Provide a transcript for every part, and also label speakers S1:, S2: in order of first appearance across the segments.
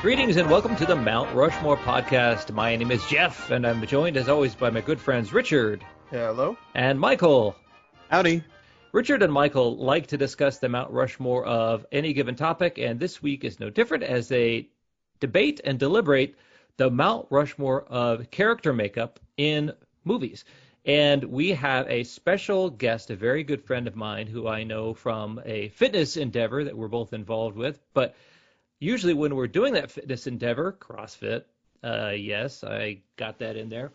S1: Greetings and welcome to the Mount Rushmore podcast. My name is Jeff, and I'm joined as always by my good friends Richard.
S2: Hello.
S1: And Michael.
S3: Howdy.
S1: Richard and Michael like to discuss the Mount Rushmore of any given topic, and this week is no different as they debate and deliberate the Mount Rushmore of character makeup in movies. And we have a special guest, a very good friend of mine who I know from a fitness endeavor that we're both involved with, but usually when we're doing that fitness endeavor, CrossFit, yes, I got that in there,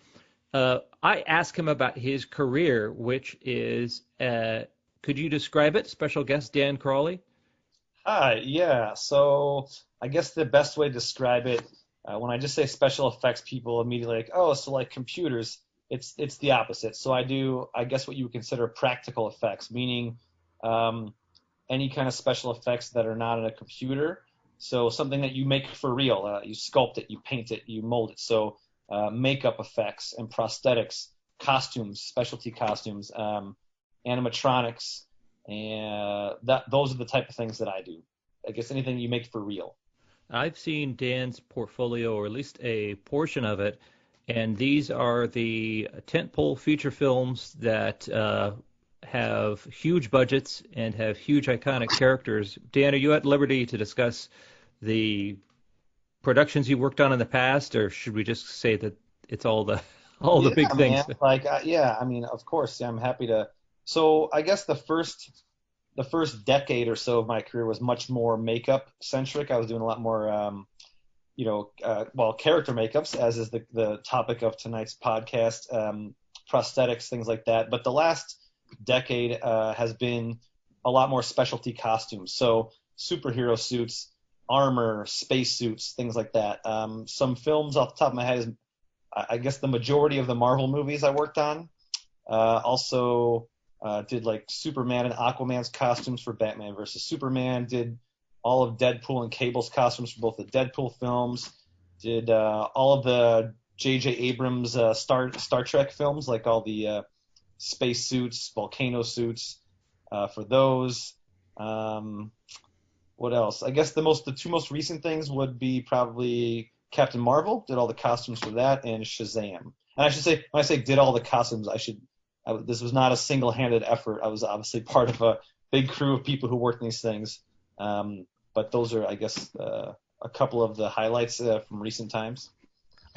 S1: I ask him about his career, which is, could you describe it, special guest Dan Crawley?
S4: Hi, yeah. So I guess the best way to describe it, when I just say special effects, people immediately like, oh, so like computers. It's the opposite. So I do, I guess, what you would consider practical effects, meaning any kind of special effects that are not in a computer. So something that you make for real, you sculpt it, you paint it, you mold it. So makeup effects and prosthetics, costumes, specialty costumes, animatronics, and those are the type of things that I do. I guess anything you make for real.
S1: I've seen Dan's portfolio, or at least a portion of it, and these are the tentpole feature films that have huge budgets and have huge iconic characters. Dan, are you at liberty to discuss the productions you worked on in the past, or should we just say that it's all the big things?
S4: Man. Of course, I'm happy to. So I guess the first decade or so of my career was much more makeup centric. I was doing a lot more character makeups, as is the topic of tonight's podcast, prosthetics, things like that. But the last decade has been a lot more specialty costumes. So superhero suits, armor, space suits, things like that. Some films off the top of my head is, I guess, the majority of the Marvel movies I worked on. Also did like Superman and Aquaman's costumes for Batman versus Superman, did all of Deadpool and Cable's costumes for both the Deadpool films, did all of the J.J. Abrams Star Trek films, like all the space suits, volcano suits for those. What else? I guess the two most recent things would be probably Captain Marvel, did all the costumes for that, and Shazam. And I should say, when I say did all the costumes, this was not a single-handed effort. I was obviously part of a big crew of people who worked on these things. But those are, I guess, a couple of the highlights from recent times.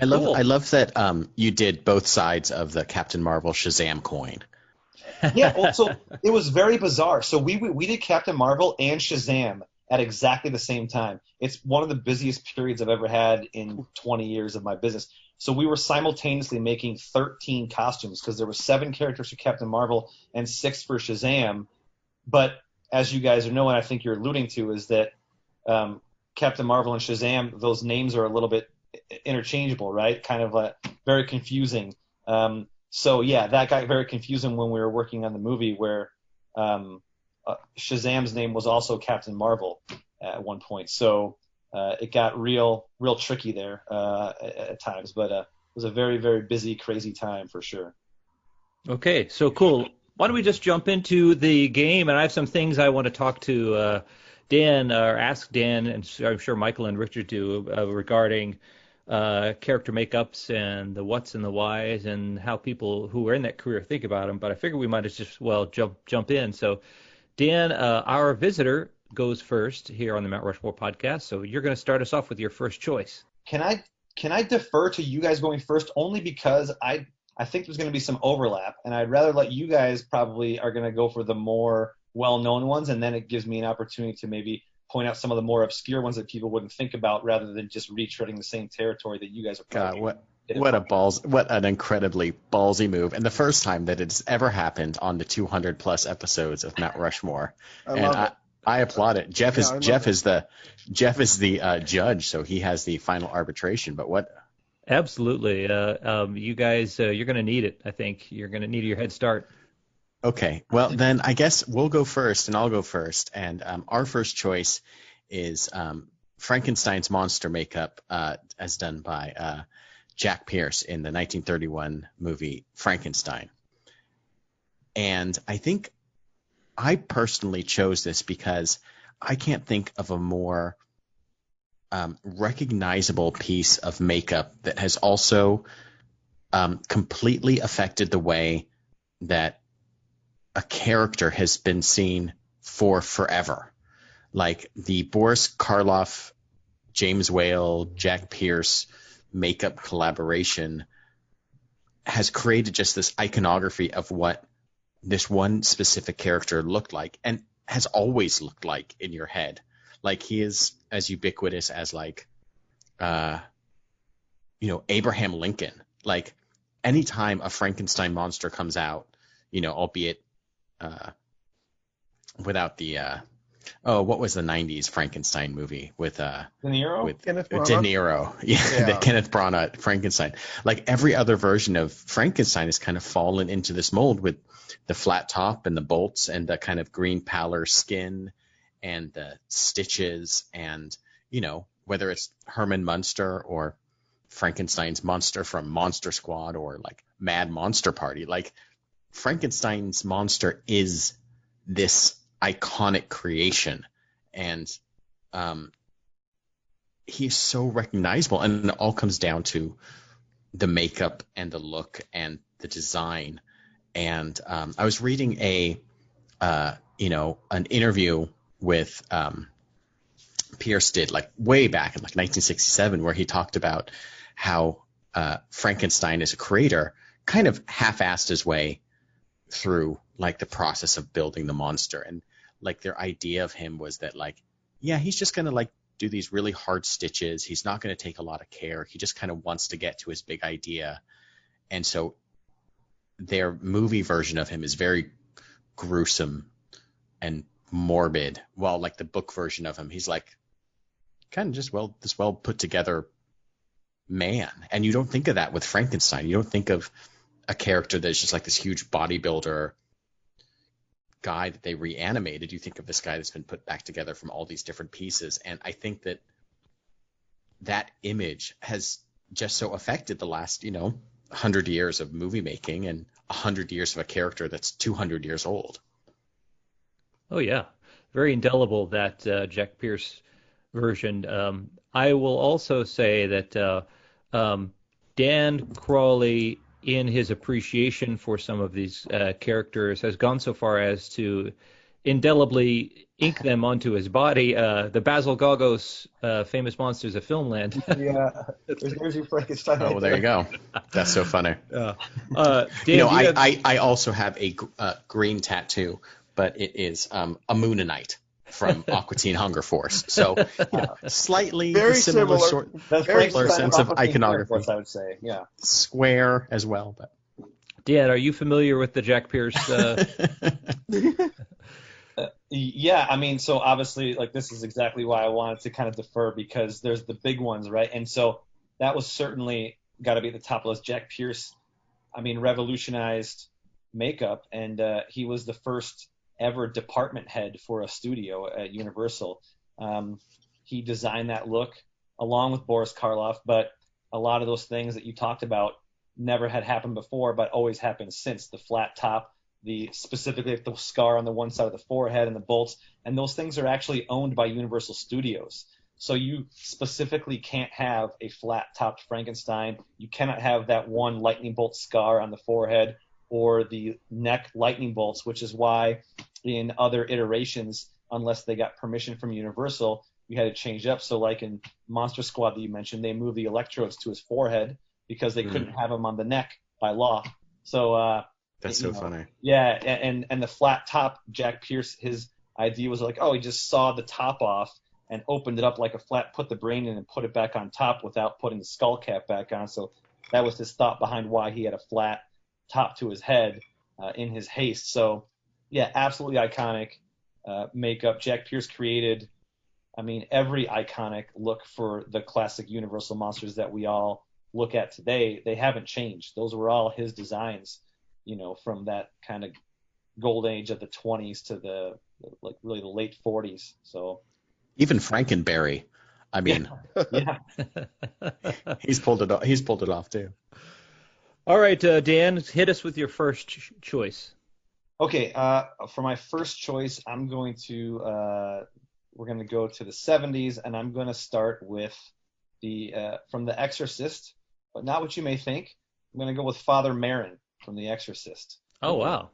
S3: I love that you did both sides of the Captain Marvel Shazam coin.
S4: Yeah, well, so it was very bizarre. So we did Captain Marvel and Shazam at exactly the same time. It's one of the busiest periods I've ever had in 20 years of my business. So we were simultaneously making 13 costumes because there were 7 characters for Captain Marvel and 6 for Shazam. But as you guys know, and I think you're alluding to, is that Captain Marvel and Shazam, those names are a little bit interchangeable, right? Kind of very confusing. So yeah, that got very confusing when we were working on the movie, where Shazam's name was also Captain Marvel at one point. So it got real tricky there at times. But it was a very, very busy, crazy time for sure.
S1: Okay, so cool. Why don't we just jump into the game? And I have some things I want to talk to Dan, or ask Dan, and I'm sure Michael and Richard do, regarding character makeups and the whats and the whys and how people who are in that career think about them. But I figure we might as jump in. So, Dan, our visitor, goes first here on the Mount Rushmore podcast. So you're going to start us off with your first choice.
S4: Can I defer to you guys going first, only because I think there's going to be some overlap, and I'd rather let you guys probably are going to go for the more well-known ones, and then it gives me an opportunity to maybe point out some of the more obscure ones that people wouldn't think about, rather than just retreading the same territory that you guys are probably.
S3: God, what an incredibly ballsy move, and the first time that it's ever happened on the 200 plus episodes of Mount Rushmore. I applaud it. Jeff is the judge, so he has the final arbitration. But what?
S1: Absolutely, you guys, you're going to need it. I think you're going to need your head start.
S3: Okay, well then I guess we'll go first, and I'll go first. And our first choice is Frankenstein's monster makeup, as done by Jack Pierce in the 1931 movie Frankenstein. And I think I personally chose this because I can't think of a more recognizable piece of makeup that has also completely affected the way that a character has been seen for forever. Like the Boris Karloff, James Whale, Jack Pierce makeup collaboration has created just this iconography of what this one specific character looked like and has always looked like in your head. Like he is as ubiquitous as like, Abraham Lincoln. Like anytime a Frankenstein monster comes out, albeit without the what was the 90s Frankenstein movie with
S4: De Niro?
S3: with De Niro. Yeah, the Kenneth Branagh Frankenstein. Like every other version of Frankenstein has kind of fallen into this mold with the flat top and the bolts and the kind of green pallor skin and the stitches and, whether it's Herman Munster or Frankenstein's monster from Monster Squad or like Mad Monster Party, like Frankenstein's monster is this iconic creation, and he's so recognizable, and it all comes down to the makeup and the look and the design. And I was reading an interview with Pierce did like way back in like 1967, where he talked about how Frankenstein as a creator kind of half-assed his way through like the process of building the monster. And like their idea of him was that like, yeah, he's just going to like do these really hard stitches. He's not going to take a lot of care. He just kind of wants to get to his big idea. And so their movie version of him is very gruesome and morbid, while like the book version of him, he's like kind of just this well put together man. And you don't think of that with Frankenstein. You don't think of a character that's just like this huge bodybuilder guy that they reanimated. You think of this guy that's been put back together from all these different pieces. And I think that image has just so affected the last 100 years of movie making and 100 years of a character that's 200 years old.
S1: Oh yeah, very indelible, that Jack Pierce version. I will also say that Dan Crawley, in his appreciation for some of these characters, has gone so far as to indelibly ink them onto his body. The Basil Gogos famous monsters of Filmland.
S4: Yeah, there's your Frankenstein.
S3: Oh, well, there you go. That's so funny.
S1: Dan,
S3: I also have a green tattoo, but it is a Moonanite from Aqua Teen Hunger Force. So slightly
S2: very
S3: similar
S4: Sense
S3: of iconography.
S4: Force, I would say, yeah.
S3: Square as well, but.
S1: Dan, are you familiar with the Jack Pierce?
S4: Yeah, I mean, so obviously, like, this is exactly why I wanted to kind of defer, because there's the big ones, right? And so that was certainly got to be at the top of the list. Jack Pierce, I mean, revolutionized makeup, and he was the first ever department head for a studio at Universal. He designed that look along with Boris Karloff, but a lot of those things that you talked about never had happened before, but always happened since. The flat top, specifically the scar on the one side of the forehead and the bolts, and those things are actually owned by Universal Studios. So you specifically can't have a flat-topped Frankenstein. You cannot have that one lightning bolt scar on the forehead or the neck lightning bolts, which is why in other iterations, unless they got permission from Universal, you had to change it up. So like in Monster Squad that you mentioned, they moved the electrodes to his forehead because they couldn't have him on the neck by law. So
S3: that's so funny.
S4: Yeah, and the flat top, Jack Pierce, his idea was like, he just sawed the top off and opened it up like a flat, put the brain in and put it back on top without putting the skull cap back on. So that was his thought behind why he had a flat top to his head in his haste. So yeah, absolutely iconic makeup. Jack Pierce created, I mean, every iconic look for the classic Universal monsters that we all look at today. They haven't changed. Those were all his designs, from that kind of golden age of the 20s to the late 40s. So
S3: even Frankenberry, I mean,
S4: yeah.
S3: he's pulled it off. He's pulled it off too.
S1: All right, Dan, hit us with your first choice.
S4: Okay, for my first choice, I'm going to we're going to go to the 70s, and I'm going to start with from The Exorcist, but not what you may think. I'm going to go with Father Merrin from The Exorcist.
S1: Oh, wow.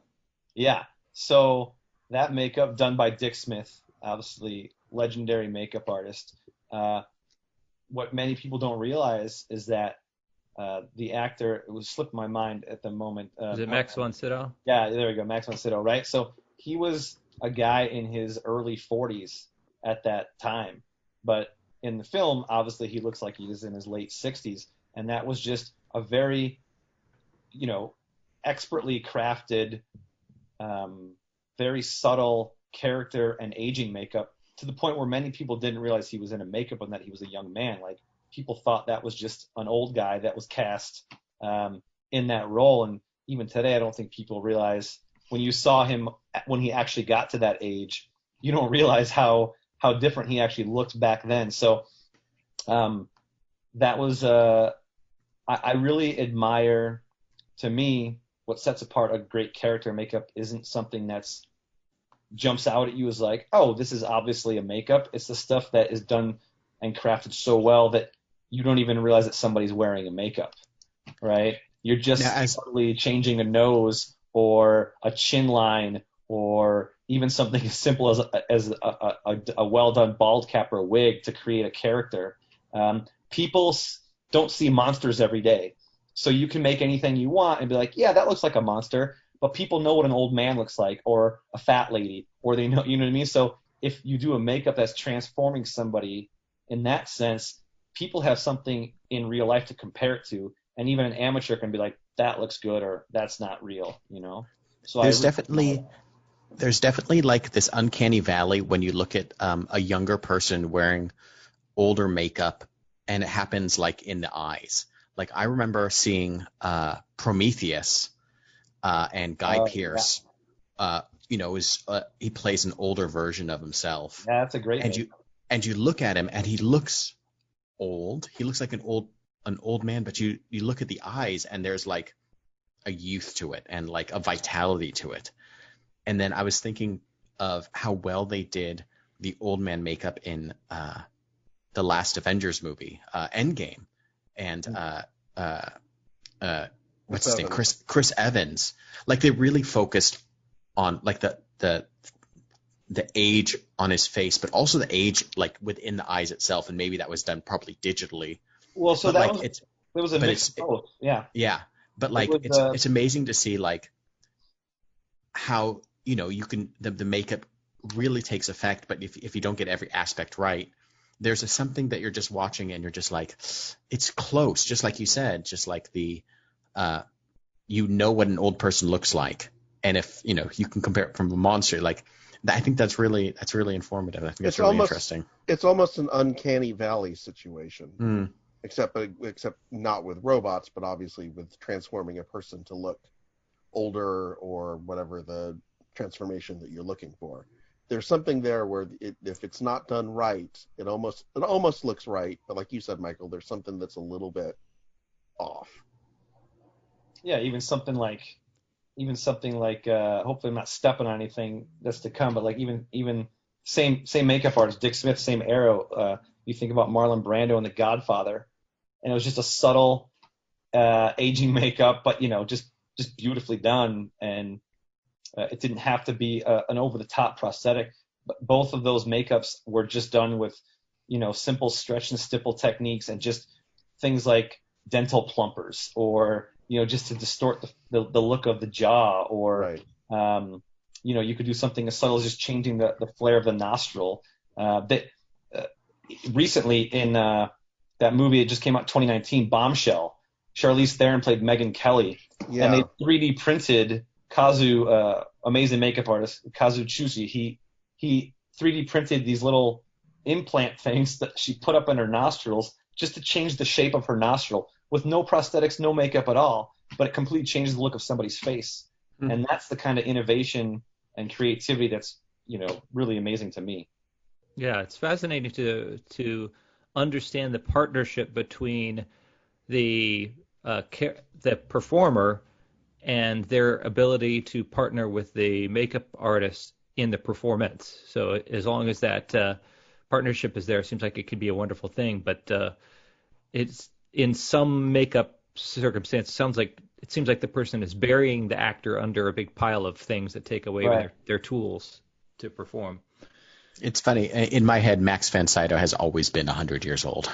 S4: Yeah. So that makeup done by Dick Smith, obviously legendary makeup artist. What many people don't realize is that the actor, it was slipped my mind at the moment.
S1: Is it Max von Sydow?
S4: Yeah, there we go, Max von Sydow, right? So he was a guy in his early 40s at that time, but in the film, obviously he looks like he is in his late 60s, and that was just a very, expertly crafted, very subtle character and aging makeup, to the point where many people didn't realize he was in a makeup and that he was a young man. Like, people thought that was just an old guy that was cast in that role. And even today, I don't think people realize, when you saw him when he actually got to that age, you don't realize how different he actually looked back then. So that was I really admire, to me, what sets apart a great character makeup isn't something that's jumps out at you as like, oh, this is obviously a makeup. It's the stuff that is done and crafted so well that you don't even realize that somebody's wearing a makeup, right? You're just subtly changing a nose or a chin line, or even something as simple as a well-done bald cap or a wig to create a character. People don't see monsters every day. So you can make anything you want and be like, yeah, that looks like a monster. But people know what an old man looks like, or a fat lady, or they know, you know what I mean? So if you do a makeup that's transforming somebody in that sense, people have something in real life to compare it to. And even an amateur can be like, that looks good, or that's not real, So
S3: there's definitely like this uncanny valley when you look at a younger person wearing older makeup, and it happens like in the eyes. Like, I remember seeing Prometheus and Guy Pearce. Yeah. He plays an older version of himself.
S4: Yeah, that's a great.
S3: And you look at him, and he looks old. He looks like an old man, but you look at the eyes, and there's like a youth to it and like a vitality to it. And then I was thinking of how well they did the old man makeup in the last Avengers movie, Endgame, and what's his name, Chris Evans. Like, they really focused on like the age on his face, but also the age like within the eyes itself, and maybe that was done probably digitally.
S4: Well, so
S3: but
S4: that
S3: like,
S4: was a mix of both. Yeah.
S3: Yeah, but like it's amazing to see like how you can the makeup really takes effect, but if you don't get every aspect right, there's something that you're just watching and you're just like, it's close, just like you said, just like the what an old person looks like, and if you can compare it from a monster, like I think that's really informative. I think it's really interesting.
S2: It's almost an uncanny valley situation, except not with robots, but obviously with transforming a person to look older or whatever the transformation that you're looking for. There's something there where if it's not done right, it almost looks right, but like you said, Michael, there's something that's a little bit off.
S4: Yeah, even something like hopefully I'm not stepping on anything that's to come, but like even same makeup artist, Dick Smith, same era. You think about Marlon Brando in The Godfather, and it was just a subtle aging makeup, but just beautifully done, and it didn't have to be an over-the-top prosthetic. But both of those makeups were just done with simple stretch and stipple techniques, and just things like dental plumpers, or just to distort the look of the jaw, or
S2: right.
S4: You could do something as subtle as just changing the flare of the nostril. Recently in that movie, it just came out 2019, Bombshell, Charlize Theron played Megyn Kelly, and they 3D printed Kazu, amazing makeup artist, Kazu Chushi. He 3D printed these little implant things that she put up in her nostrils just to change the shape of her nostril, with no prosthetics, no makeup at all, but it completely changes the look of somebody's face. Mm-hmm. And that's the kind of innovation and creativity that's, really amazing to me.
S1: Yeah, it's fascinating to understand the partnership between the performer and their ability to partner with the makeup artist in the performance. So as long as that partnership is there, it seems like it could be a wonderful thing. But it's in some makeup circumstance, it seems like the person is burying the actor under a big pile of things that take away their tools to perform.
S3: It's funny. In my head, Max von Sydow has always been 100 years old.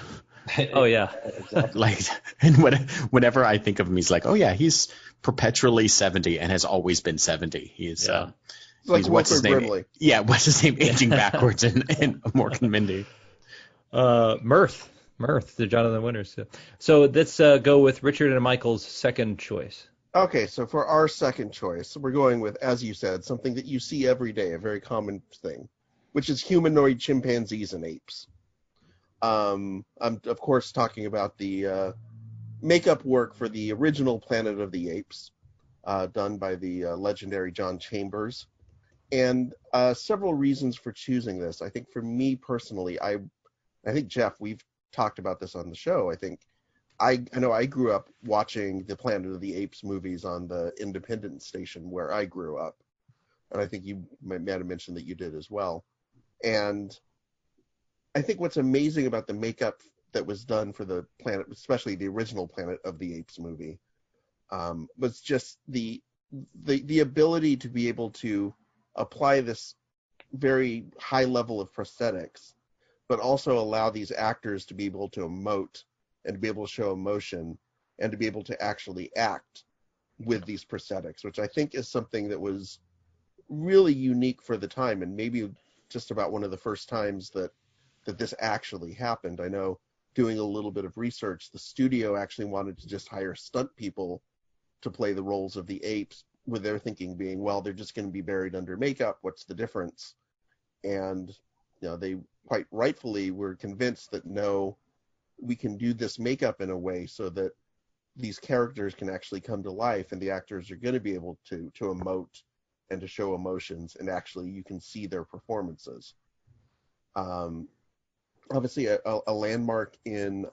S1: Oh, yeah.
S3: Like, and whenever I think of him, he's like, oh, yeah, he's perpetually 70 and has always been 70. He's
S2: like what's his name? Brimley.
S3: Yeah, what's his name? Aging backwards in Mork and Mindy.
S1: Mirth, the Jonathan Winters. So let's go with Richard and Michael's second choice.
S2: Okay, so for our second choice, we're going with, as you said, something that you see every day, a very common thing, which is humanoid chimpanzees and apes. I'm, of course, talking about the makeup work for the original Planet of the Apes, done by the legendary John Chambers. And several reasons for choosing this. I think for me personally, I think, Jeff, we've talked about this on the show. I know I grew up watching the Planet of the Apes movies on the independent station where I grew up. And I think you might have mentioned that you did as well. And I think what's amazing about the makeup that was done for the Planet, especially the original Planet of the Apes movie, was just the ability to be able to apply this very high level of prosthetics, but also allow these actors to be able to emote and to be able to show emotion and to be able to actually act with these prosthetics, which I think is something that was really unique for the time, and maybe just about one of the first times that this actually happened. I know, doing a little bit of research, the studio actually wanted to just hire stunt people to play the roles of the apes, with their thinking being, well, they're just going to be buried under makeup. What's the difference? And they quite rightfully were convinced that no, we can do this makeup in a way so that these characters can actually come to life, and the actors are going to be able to emote and to show emotions, and actually you can see their performances. Obviously, a landmark in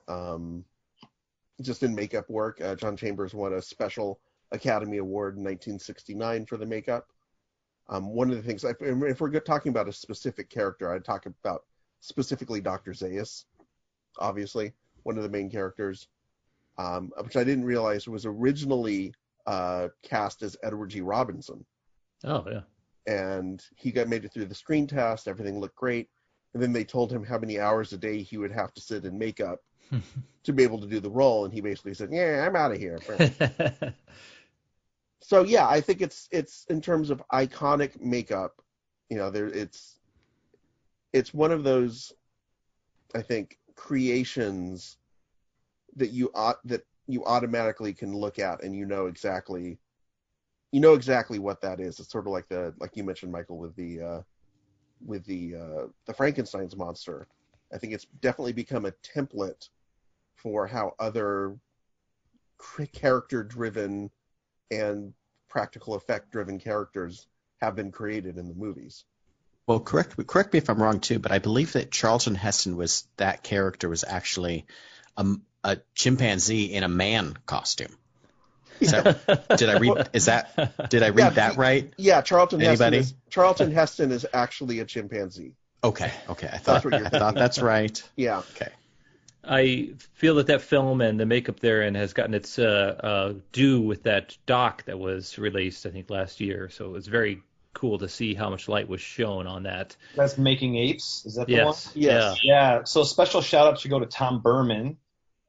S2: just in makeup work. John Chambers won a special Academy Award in 1969 for the makeup. One of the things, if we're talking about a specific character, I'd talk about specifically Dr. Zaius, obviously, one of the main characters, which I didn't realize was originally cast as Edward G. Robinson.
S1: Oh, yeah.
S2: And he made it through the screen test, everything looked great, and then they told him how many hours a day he would have to sit in makeup to be able to do the role, and he basically said, yeah, I'm out of here. So yeah, I think it's in terms of iconic makeup, it's one of those, I think, creations that you automatically can look at, and you know exactly what that is. It's sort of like you mentioned, Michael, with the Frankenstein's monster. I think it's definitely become a template for how other character-driven and practical effect-driven characters have been created in the movies.
S3: Well, correct me if I'm wrong too, but I believe that Charlton Heston was actually a chimpanzee in a man costume. So, did I read that right?
S2: Yeah, Charlton Heston is actually a chimpanzee.
S3: Okay. I thought that's right.
S2: Yeah.
S3: Okay.
S1: I feel that film and the makeup therein has gotten its due with that doc that was released, I think, last year. So it was very cool to see how much light was shown on that.
S4: That's Making Apes? Is that the one?
S2: Yes.
S4: Yeah. So special shout out should go to Tom Berman,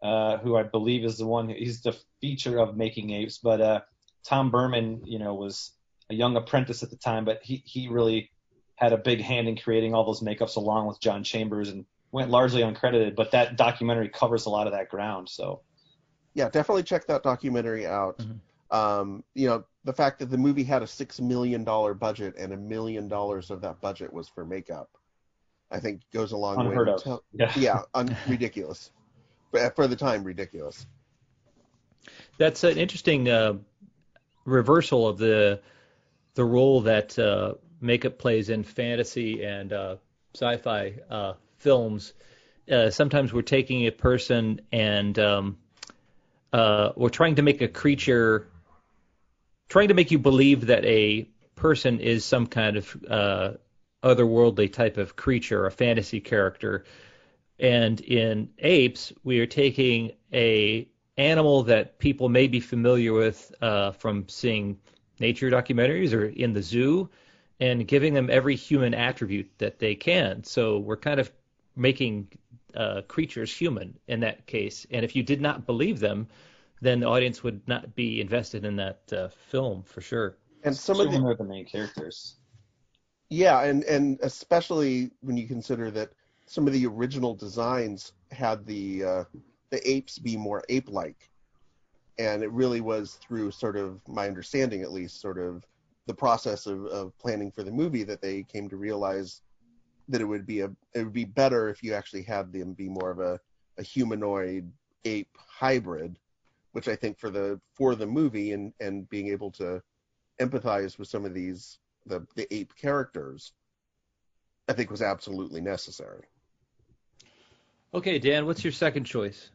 S4: who I believe is the one. He's the feature of Making Apes. But Tom Berman, was a young apprentice at the time, but he really had a big hand in creating all those makeups along with John Chambers, and went largely uncredited, but that documentary covers a lot of that ground. So,
S2: yeah, definitely check that documentary out. Mm-hmm. The fact that the movie had a $6 million budget and $1 million of that budget was for makeup, I think goes a long way.
S4: Unheard of.
S2: Ridiculous. But for the time, ridiculous.
S1: That's an interesting reversal of the role that makeup plays in fantasy and sci-fi films. Sometimes we're taking a person and we're trying to make a creature, trying to make you believe that a person is some kind of otherworldly type of creature, a fantasy character. And in Apes, we are taking a animal that people may be familiar with from seeing nature documentaries or in the zoo, and giving them every human attribute that they can. So we're kind of making creatures human in that case. And if you did not believe them, then the audience would not be invested in that film for sure.
S2: And some
S4: Especially
S2: of
S4: when they're the main characters.
S2: Yeah, and especially when you consider that some of the original designs had the apes be more ape-like, and it really was through sort of my understanding, at least, sort of the process of planning for the movie that they came to realize that it would be better if you actually had them be more of a humanoid ape hybrid, which I think for the movie and being able to empathize with some of these the ape characters, I think was absolutely necessary.
S1: Okay, Dan, what's your second choice?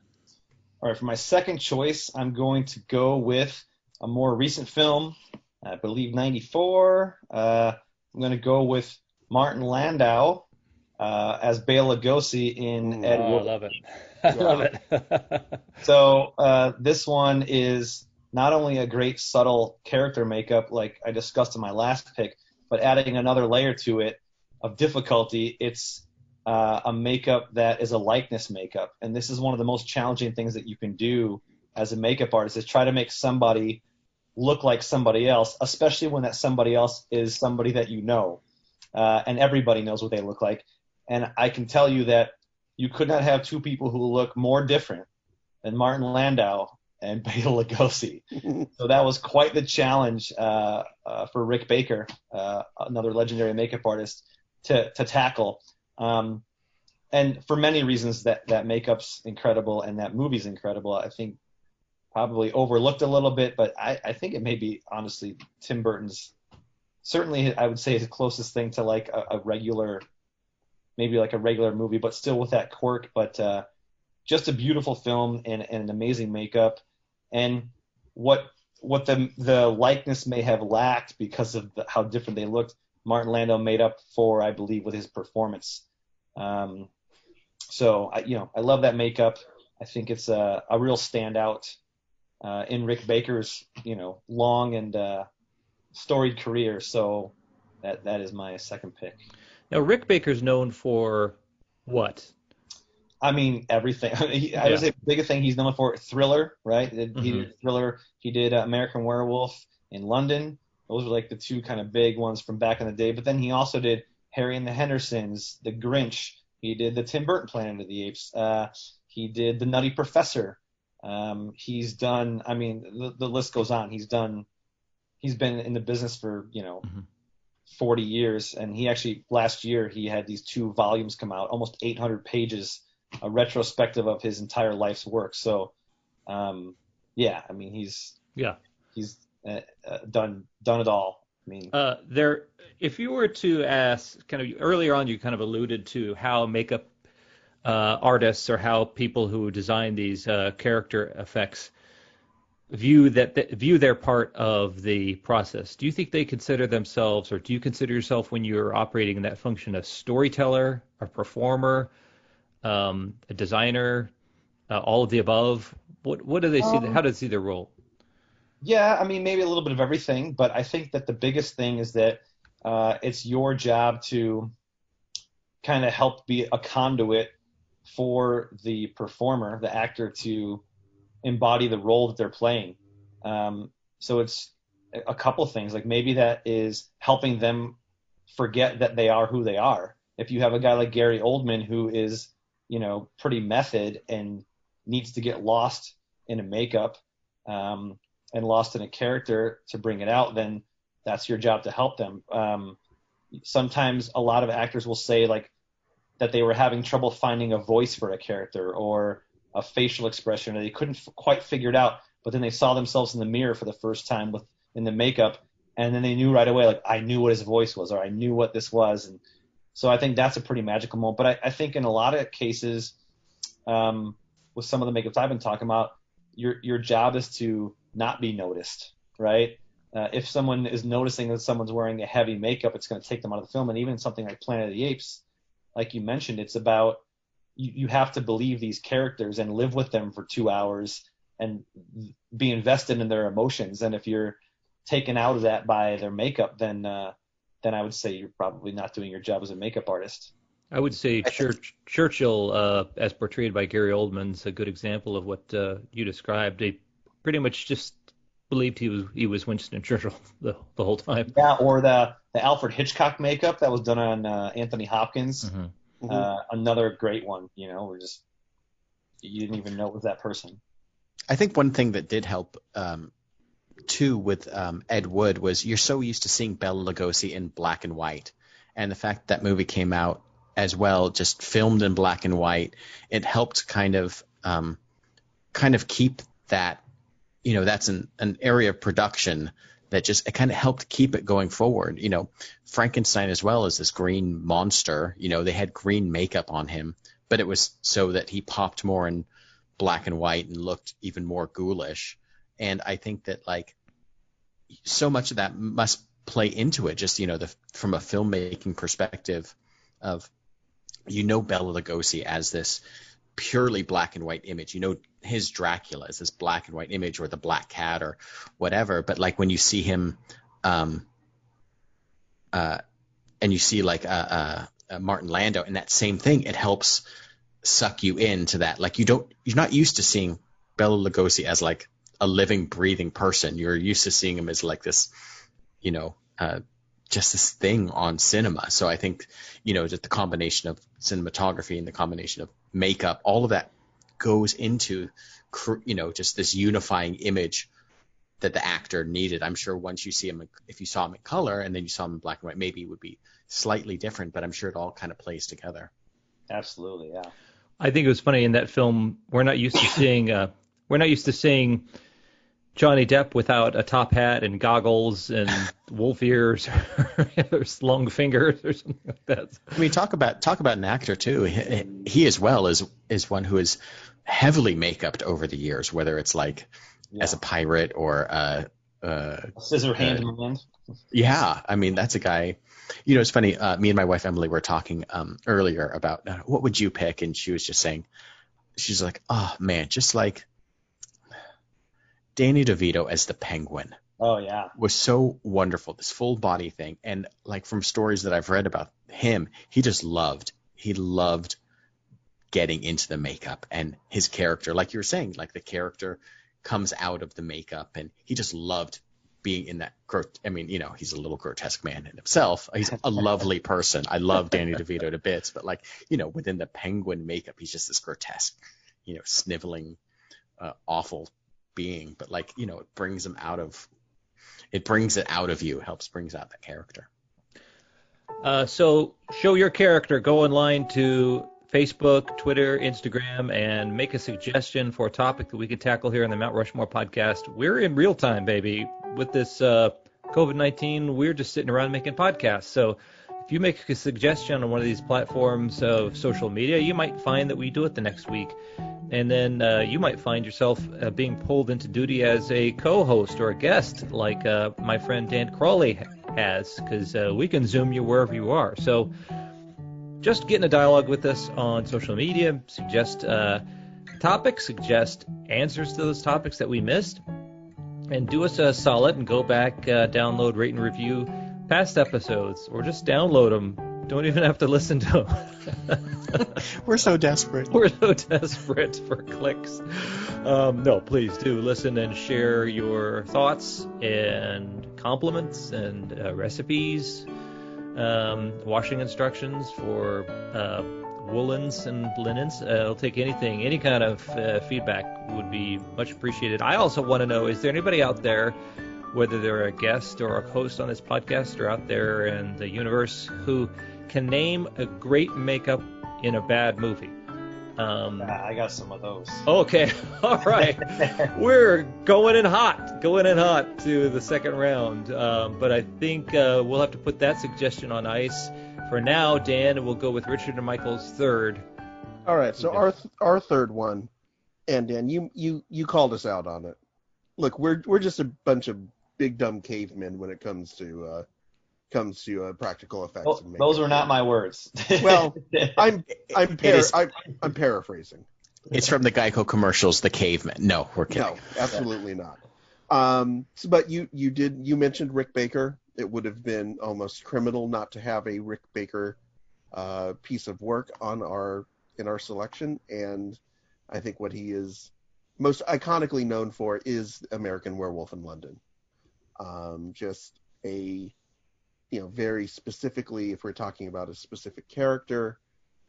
S4: All right, for my second choice, I'm going to go with a more recent film, I believe 94. I'm going to go with Martin Landau as Bela Lugosi in Ed
S1: I
S4: Wood.
S1: love it. I love it.
S4: So this one is not only a great subtle character makeup like I discussed in my last pick, but adding another layer to it of difficulty, it's a makeup that is a likeness makeup. And this is one of the most challenging things that you can do as a makeup artist, is try to make somebody look like somebody else, especially when that somebody else is somebody that you know. And everybody knows what they look like. And I can tell you that you could not have two people who look more different than Martin Landau and Bela Lugosi. So that was quite the challenge for Rick Baker, another legendary makeup artist, to tackle. And for many reasons, that makeup's incredible and that movie's incredible. I think probably overlooked a little bit, but I think it may be, honestly, Tim Burton's, certainly I would say his closest thing to like a regular, maybe like a regular movie, but still with that quirk. But just a beautiful film and an amazing makeup. And what the likeness may have lacked because of how different they looked, Martin Landau made up for, I believe, with his performance. So I love that makeup. I think it's a real standout in Rick Baker's long and storied career. So that is my second pick.
S1: Now, Rick Baker's known for what?
S4: I mean, everything. I would say the biggest thing he's known for, Thriller, right? He did Thriller. He did American Werewolf in London. Those were like the two kind of big ones from back in the day. But then he also did Harry and the Hendersons, The Grinch. He did the Tim Burton Planet of the Apes. He did The Nutty Professor. He's done, I mean, the list goes on. He's been in the business for, 40 years. And he actually, last year, he had these 2 volumes come out, almost 800 pages, a retrospective of his entire life's work. So, I mean, he's done it all. I mean,
S1: if you were to ask, kind of earlier on, you kind of alluded to how makeup artists or how people who design these character effects view their part of the process. Do you think they consider themselves, or do you consider yourself, when you're operating in that function, a storyteller, a performer, a designer, all of the above? What do they see? How do they see their role?
S4: Yeah, I mean, maybe a little bit of everything, but I think that the biggest thing is that it's your job to kind of help be a conduit for the performer, the actor, to embody the role that they're playing. So it's a couple things. Like maybe that is helping them forget that they are who they are. If you have a guy like Gary Oldman who is, pretty method and needs to get lost in a makeup and lost in a character to bring it out, then that's your job to help them. Sometimes a lot of actors will say like that they were having trouble finding a voice for a character or a facial expression, or they couldn't quite figure it out, but then they saw themselves in the mirror for the first time in the makeup, and then they knew right away, like, I knew what his voice was, or I knew what this was. And so I think that's a pretty magical moment. But I think in a lot of cases, with some of the makeups I've been talking about, your job is to not be noticed, right? If someone is noticing that someone's wearing a heavy makeup, it's going to take them out of the film. And even something like Planet of the Apes, like you mentioned, it's about you have to believe these characters and live with them for 2 hours and be invested in their emotions. And if you're taken out of that by their makeup, then I would say you're probably not doing your job as a makeup artist.
S1: I would say Churchill, as portrayed by Gary Oldman's a good example of what you described. They pretty much just believed he was Winston Churchill the whole time.
S4: Yeah, or the Alfred Hitchcock makeup that was done on Anthony Hopkins.
S1: Mm-hmm.
S4: Another great one, where you didn't even know it was that person.
S3: I think one thing that did help too with Ed Wood was you're so used to seeing Bela Lugosi in black and white, and the fact that movie came out as well, just filmed in black and white, it helped kind of keep that, that's an area of production that just, it kind of helped keep it going forward. Frankenstein as well as this green monster, they had green makeup on him, but it was so that he popped more in black and white and looked even more ghoulish. And I think that so much of that must play into it, just, from a filmmaking perspective of, Bela Lugosi as this purely black and white image. His Dracula is this black and white image, or the Black Cat or whatever. But when you see him, and you see Martin Landau and that same thing, it helps suck you into that. You're not used to seeing Bela Lugosi as a living, breathing person. You're used to seeing him as this, just this thing on cinema. So I think, just the combination of cinematography and the combination of makeup, all of that goes into, just this unifying image that the actor needed. I'm sure once you see him, if you saw him in color and then you saw him in black and white, maybe it would be slightly different, but I'm sure it all kind of plays together.
S4: Absolutely, yeah.
S1: I think it was funny in that film, we're not used to seeing Johnny Depp without a top hat and goggles and wolf ears or long fingers or something like that.
S3: I mean, talk about an actor too. He as well is one who is heavily make-upped over the years, whether it's as a pirate or a
S4: scissor hand man.
S3: Yeah, I mean, that's a guy. It's funny. Me and my wife Emily were talking earlier about what would you pick, and she was just saying, she's like, oh man, just Danny DeVito as the Penguin.
S4: Oh yeah,
S3: was so wonderful. This full body thing, and from stories that I've read about him, he loved getting into the makeup and his character. Like you were saying, the character comes out of the makeup, and he just loved being in that. I mean, he's a little grotesque man in himself. He's a lovely person. I love Danny DeVito to bits, but within the Penguin makeup, he's just this grotesque, sniveling, awful being. But it brings him out of. It brings it out of you. Helps brings out the character.
S1: So show your character. Go online to Facebook, Twitter, Instagram, and make a suggestion for a topic that we could tackle here on the Mount Rushmore podcast. We're in real time, baby. With this COVID-19, we're just sitting around making podcasts. So if you make a suggestion on one of these platforms of social media, you might find that we do it the next week. And then you might find yourself being pulled into duty as a co-host or a guest, like my friend Dan Crawley has, because we can Zoom you wherever you are. So just get in a dialogue with us on social media, suggest topics, suggest answers to those topics that we missed, and do us a solid and go back, download, rate, and review past episodes, or just download them. Don't even have to listen to them.
S3: We're so desperate.
S1: We're so desperate for clicks. No, please do listen and share your thoughts and compliments and recipes, washing instructions for woolens and linens. I'll take anything, any kind of feedback would be much appreciated. I also want to know, is there anybody out there, whether they're a guest or a host on this podcast or out there in the universe, who can name a great makeup in a bad movie?
S4: I got some of those.
S1: Okay, all right. We're going in hot to the second round. But I think we'll have to put that suggestion on ice for now. Dan, we'll go with Richard and Michael's third.
S2: All right, so our third one, and Dan, you called us out on it. Look, we're just a bunch of big dumb cavemen when it comes to practical effects.
S4: Oh,
S2: and
S4: those were not my words.
S2: Well, I'm paraphrasing.
S3: It's from the Geico commercials, The Caveman. No, we're kidding.
S2: No, absolutely not. But you mentioned Rick Baker. It would have been almost criminal not to have a Rick Baker piece of work in our selection, and I think what he is most iconically known for is American Werewolf in London. Just a, very specifically, if we're talking about a specific character,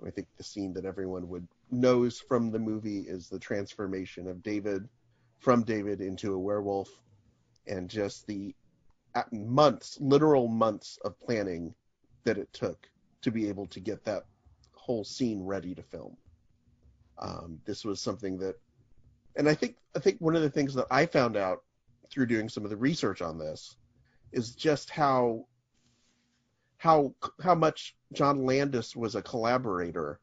S2: I think the scene that everyone knows from the movie is the transformation of David into a werewolf, and just the literal months of planning that it took to be able to get that whole scene ready to film. This was something that, and I think one of the things that I found out through doing some of the research on this is just how much John Landis was a collaborator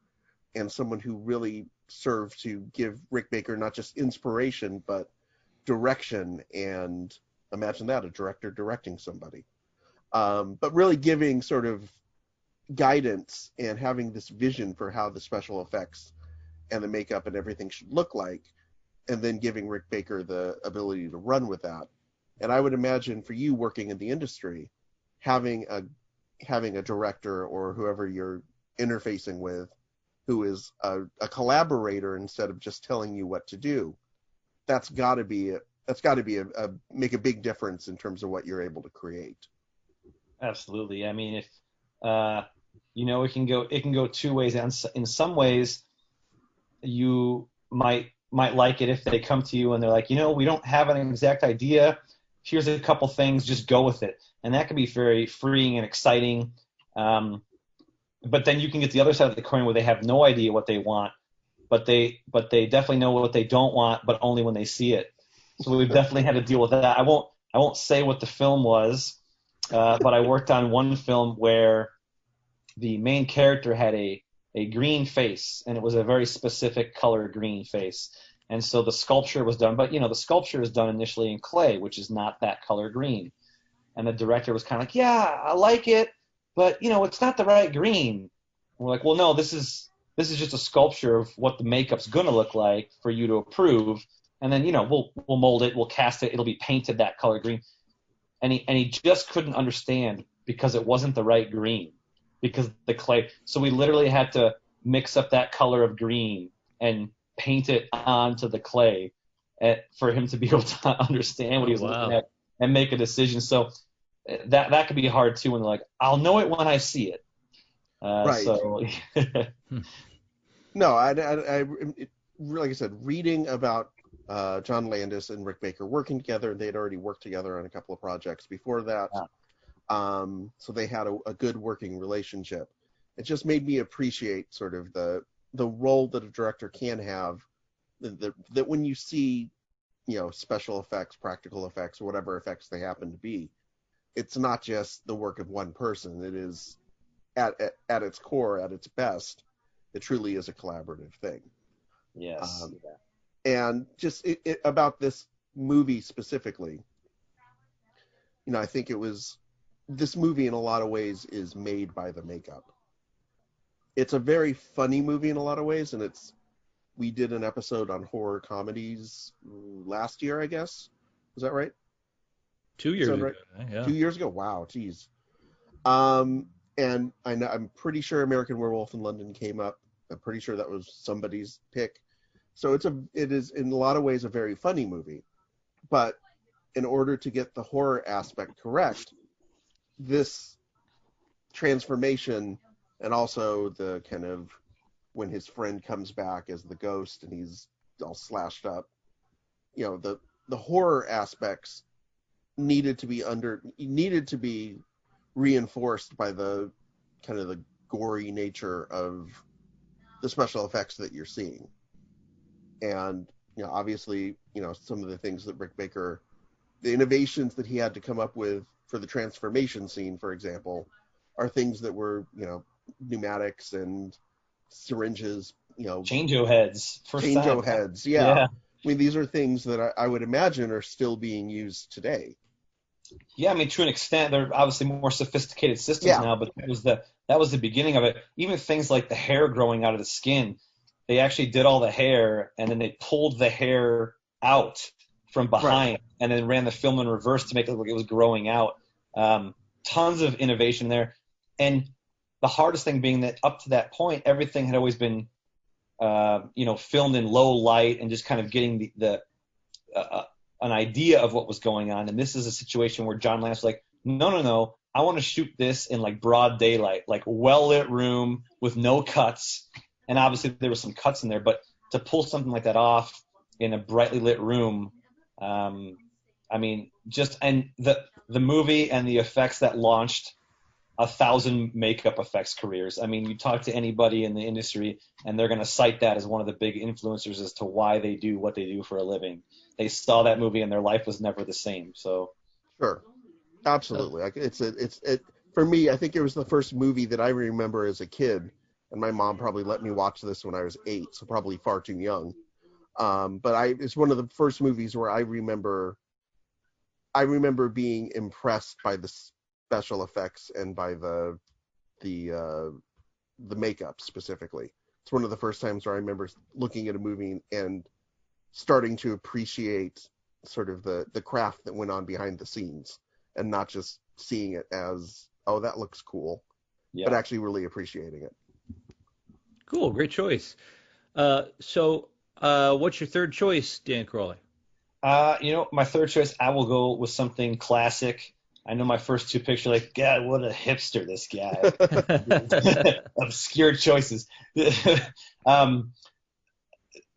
S2: and someone who really served to give Rick Baker not just inspiration but direction, and imagine that, a director directing somebody, but really giving sort of guidance and having this vision for how the special effects and the makeup and everything should look like, and then giving Rick Baker the ability to run with that. And I would imagine for you working in the industry, having a director or whoever you're interfacing with who is a collaborator instead of just telling you what to do, that's got to be make a big difference in terms of what you're able to create.
S4: Absolutely. I mean, if it can go two ways. In some ways, you might like it if they come to you and they're like, we don't have an exact idea. Here's a couple things, just go with it. And that can be very freeing and exciting. But then you can get the other side of the coin where they have no idea what they want, but they definitely know what they don't want, but only when they see it. So we've definitely had to deal with that. I won't say what the film was, but I worked on one film where the main character had a green face, and it was a very specific color green face. And so the sculpture was done, but the sculpture is done initially in clay, which is not that color green. And the director was kind of like, yeah, I like it, but it's not the right green. And we're like, well, no, this is just a sculpture of what the makeup's gonna look like for you to approve. And then we'll mold it, we'll cast it, it'll be painted that color green. And he just couldn't understand because it wasn't the right green, because the clay. So we literally had to mix up that color of green and paint it onto the clay for him to be able to understand what he was looking at and make a decision. So that could be hard too when they're like, I'll know it when I see it.
S2: Right.
S4: So
S2: no, I like I said, reading about John Landis and Rick Baker working together, they'd already worked together on a couple of projects before that. Yeah. So they had a good working relationship. It just made me appreciate sort of the role that a director can have, that when you see, special effects, practical effects, or whatever effects they happen to be, it's not just the work of one person. It is at its core, at its best, it truly is a collaborative thing.
S4: Yes.
S2: And just about this movie specifically, I think this movie in a lot of ways is made by the makeup. It's a very funny movie in a lot of ways, and we did an episode on horror comedies last year, I guess. Is that right?
S1: 2 years ago.
S2: Right?
S1: Yeah.
S2: 2 years ago? Wow, geez. And I'm pretty sure American Werewolf in London came up. I'm pretty sure that was somebody's pick. So it is in a lot of ways a very funny movie. But in order to get the horror aspect correct, this transformation, and also the kind of when his friend comes back as the ghost and he's all slashed up, the horror aspects needed to be reinforced by the kind of the gory nature of the special effects that you're seeing. And obviously, some of the things that Rick Baker, the innovations that he had to come up with for the transformation scene, for example, are things that were, pneumatics and syringes,
S4: Change-o heads.
S2: Change-o heads, yeah. I mean, these are things that I would imagine are still being used today.
S4: Yeah, I mean, to an extent, they're obviously more sophisticated systems now, but that was the beginning of it. Even things like the hair growing out of the skin, they actually did all the hair, and then they pulled the hair out from behind, and then ran the film in reverse to make it look like it was growing out. Tons of innovation there, and the hardest thing being that up to that point, everything had always been, filmed in low light and just kind of getting an idea of what was going on. And this is a situation where John Landis was like, no, I want to shoot this in like broad daylight, like well-lit room with no cuts. And obviously there were some cuts in there, but to pull something like that off in a brightly lit room, and the movie and the effects that launched 1,000 makeup effects careers. I mean, you talk to anybody in the industry, and they're going to cite that as one of the big influencers as to why they do what they do for a living. They saw that movie, and their life was never the same. So,
S2: sure, absolutely. For me. I think it was the first movie that I remember as a kid, and my mom probably let me watch this when I was 8, so probably far too young. But it's one of the first movies where I remember being impressed by the special effects and by the makeup specifically. It's one of the first times where I remember looking at a movie and starting to appreciate sort of the craft that went on behind the scenes, and not just seeing it as, oh, that looks cool, but actually really appreciating it.
S1: Cool, great choice. So what's your third choice, Dan Crawley?
S4: My third choice, I will go with something classic. I know my first two pictures, like, God, what a hipster this guy. Obscure choices.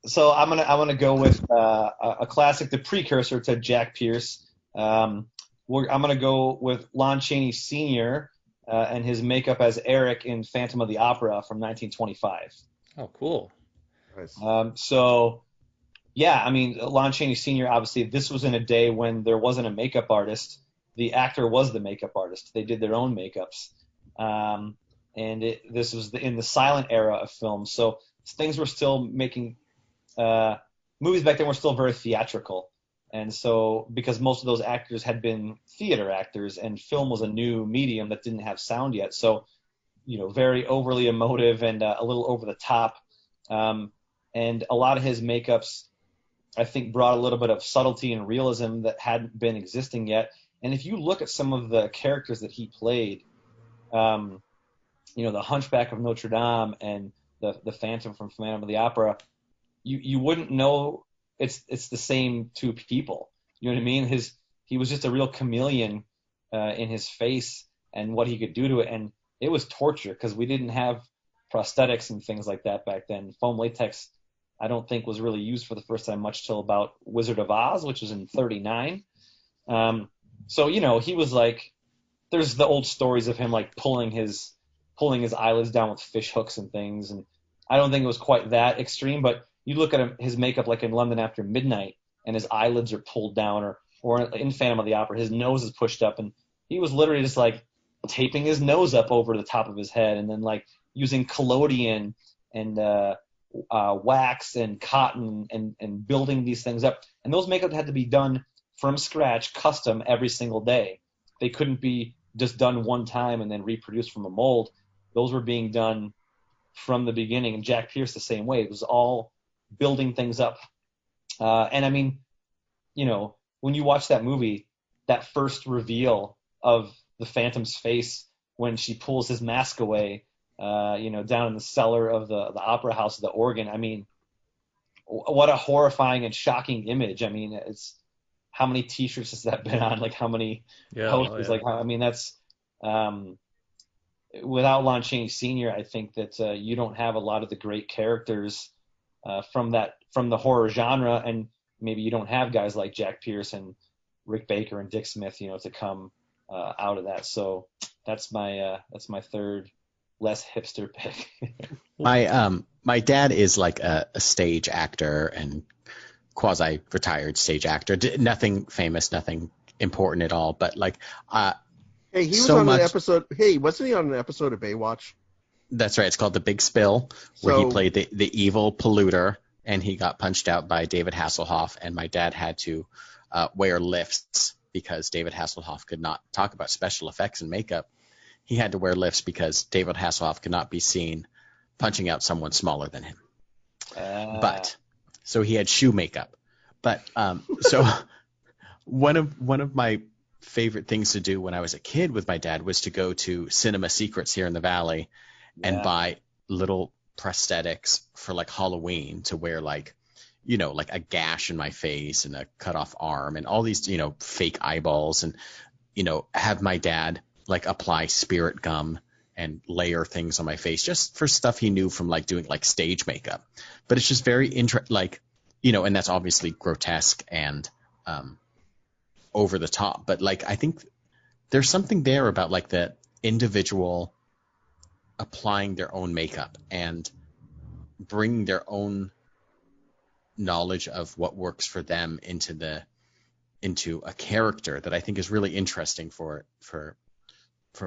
S4: So I'm gonna go with a classic, the precursor to Jack Pierce. I'm gonna go with Lon Chaney Sr. And his makeup as Eric in Phantom of the Opera from 1925.
S1: Oh, cool.
S2: Nice.
S4: Lon Chaney Sr., obviously, this was in a day when there wasn't a makeup artist. The actor was the makeup artist. They did their own makeups. This was in the silent era of film. So things were still making movies back then were still very theatrical. And so because most of those actors had been theater actors and film was a new medium that didn't have sound yet. So, very overly emotive and a little over the top. And a lot of his makeups, I think, brought a little bit of subtlety and realism that hadn't been existing yet. And if you look at some of the characters that he played, the Hunchback of Notre Dame and the Phantom from Phantom of the Opera, you wouldn't know it's the same two people. You know what I mean? He was just a real chameleon in his face and what he could do to it. And it was torture because we didn't have prosthetics and things like that back then. Foam latex, I don't think, was really used for the first time much till about Wizard of Oz, which was in 1939. So, he was like, there's the old stories of him like pulling his eyelids down with fish hooks and things. And I don't think it was quite that extreme, but you look at his makeup like in London After Midnight and his eyelids are pulled down, or in Phantom of the Opera, his nose is pushed up, and he was literally just like taping his nose up over the top of his head and then like using collodion and wax and cotton and building these things up. And those makeup had to be done from scratch, custom, every single day. They couldn't be just done one time and then reproduced from a mold. Those were being done from the beginning. And Jack Pierce the same way. It was all building things up. When you watch that movie, that first reveal of the Phantom's face when she pulls his mask away, down in the cellar of the opera house of the organ. I mean, what a horrifying and shocking image. I mean, it's how many T-shirts has that been on? Like how many posters? That's without Lon Chaney Sr., I think that you don't have a lot of the great characters from the horror genre, and maybe you don't have guys like Jack Pierce and Rick Baker and Dick Smith, to come out of that. So that's my third less hipster pick.
S3: My dad is like a stage actor and quasi-retired stage actor. Nothing famous, nothing important at all. But like,
S2: hey, he was on an episode. Hey, wasn't he on an episode of Baywatch?
S3: That's right. It's called The Big Spill, where he played the evil polluter, and he got punched out by David Hasselhoff. And my dad had to wear lifts because David Hasselhoff could not talk about special effects and makeup. He had to wear lifts because David Hasselhoff could not be seen punching out someone smaller than him. But so he had shoe makeup. But so one of my favorite things to do when I was a kid with my dad was to go to Cinema Secrets here in the Valley and buy little prosthetics for like Halloween to wear, like, you know, like a gash in my face and a cut off arm and all these, you know, fake eyeballs, and, you know, have my dad like apply spirit gum and layer things on my face just for stuff he knew from like doing like stage makeup. But it's just very like, you know, and that's obviously grotesque and over the top. But like, I think there's something there about like the individual applying their own makeup and bringing their own knowledge of what works for them into a character that I think is really interesting for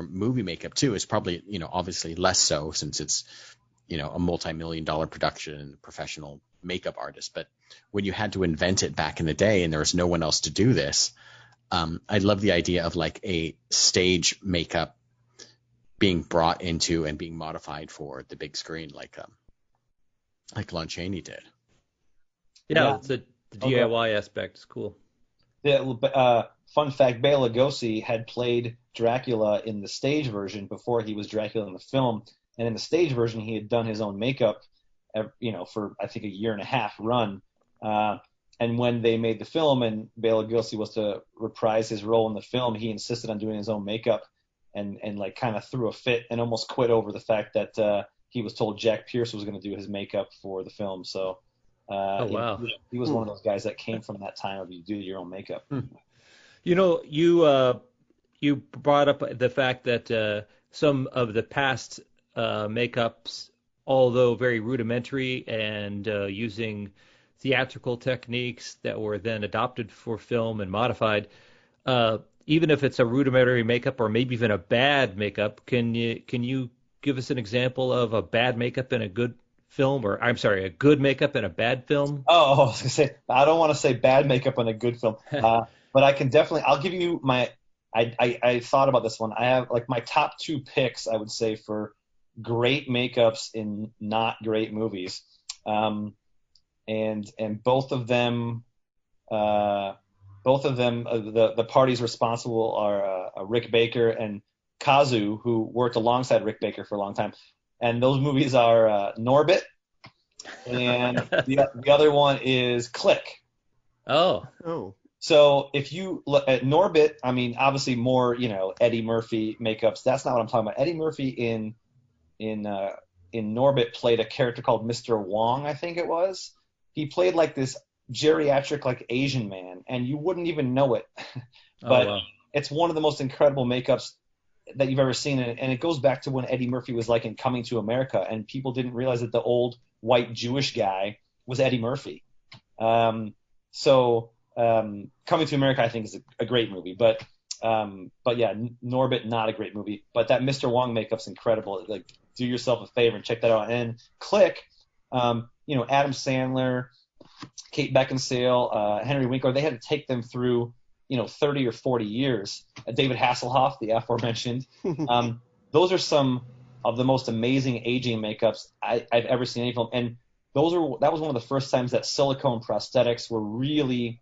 S3: movie makeup too. Is probably, you know, obviously less so since it's, you know, a multi-million-dollar production and professional makeup artist. But when you had to invent it back in the day and there was no one else to do this, I love the idea of like a stage makeup being brought into and being modified for the big screen, like Lon Chaney did.
S1: Yeah. The DIY aspect is cool.
S4: Yeah, fun fact, Bela Lugosi had played Dracula in the stage version before he was Dracula in the film. And in the stage version, he had done his own makeup, you know, for I think a 1.5-year run. And when they made the film and Bela Lugosi was to reprise his role in the film, he insisted on doing his own makeup and like kind of threw a fit and almost quit over the fact that he was told Jack Pierce was going to do his makeup for the film. So
S1: wow.
S4: He was one of those guys that came from that time of you do your own makeup.
S1: You know, you brought up the fact that some of the past makeups, although very rudimentary and using theatrical techniques that were then adopted for film and modified, even if it's a rudimentary makeup or maybe even a bad makeup, can you give us an example of a bad makeup in a good film, or I'm sorry, a good makeup in a bad film?
S4: Oh, I was gonna say, I don't want to say bad makeup in a good film, but I can definitely. I'll give you my. I thought about this one. I have like my top 2 picks, I would say, for great makeups in not great movies, and both of them, the parties responsible are Rick Baker and Kazu, who worked alongside Rick Baker for a long time. And those movies are Norbit, and the other one is Click.
S1: Oh.
S4: So if you look at Norbit, I mean, obviously more, you know, Eddie Murphy makeups. That's not what I'm talking about. Eddie Murphy in Norbit played a character called Mr. Wong, I think it was. He played like this geriatric, like Asian man, and you wouldn't even know it. But It's one of the most incredible makeups that you've ever seen, and it goes back to when Eddie Murphy was like in Coming to America, and people didn't realize that the old white Jewish guy was Eddie Murphy. Coming to America, I think, is a great movie, but yeah, Norbit, not a great movie. But that Mr. Wong makeup's incredible. Like, do yourself a favor and check that out. And Click, you know, Adam Sandler, Kate Beckinsale, Henry Winkler, they had to take them through, you know, 30 or 40 years. David Hasselhoff, the aforementioned. Those are some of the most amazing aging makeups I've ever seen in any film. And that was one of the first times that silicone prosthetics were really,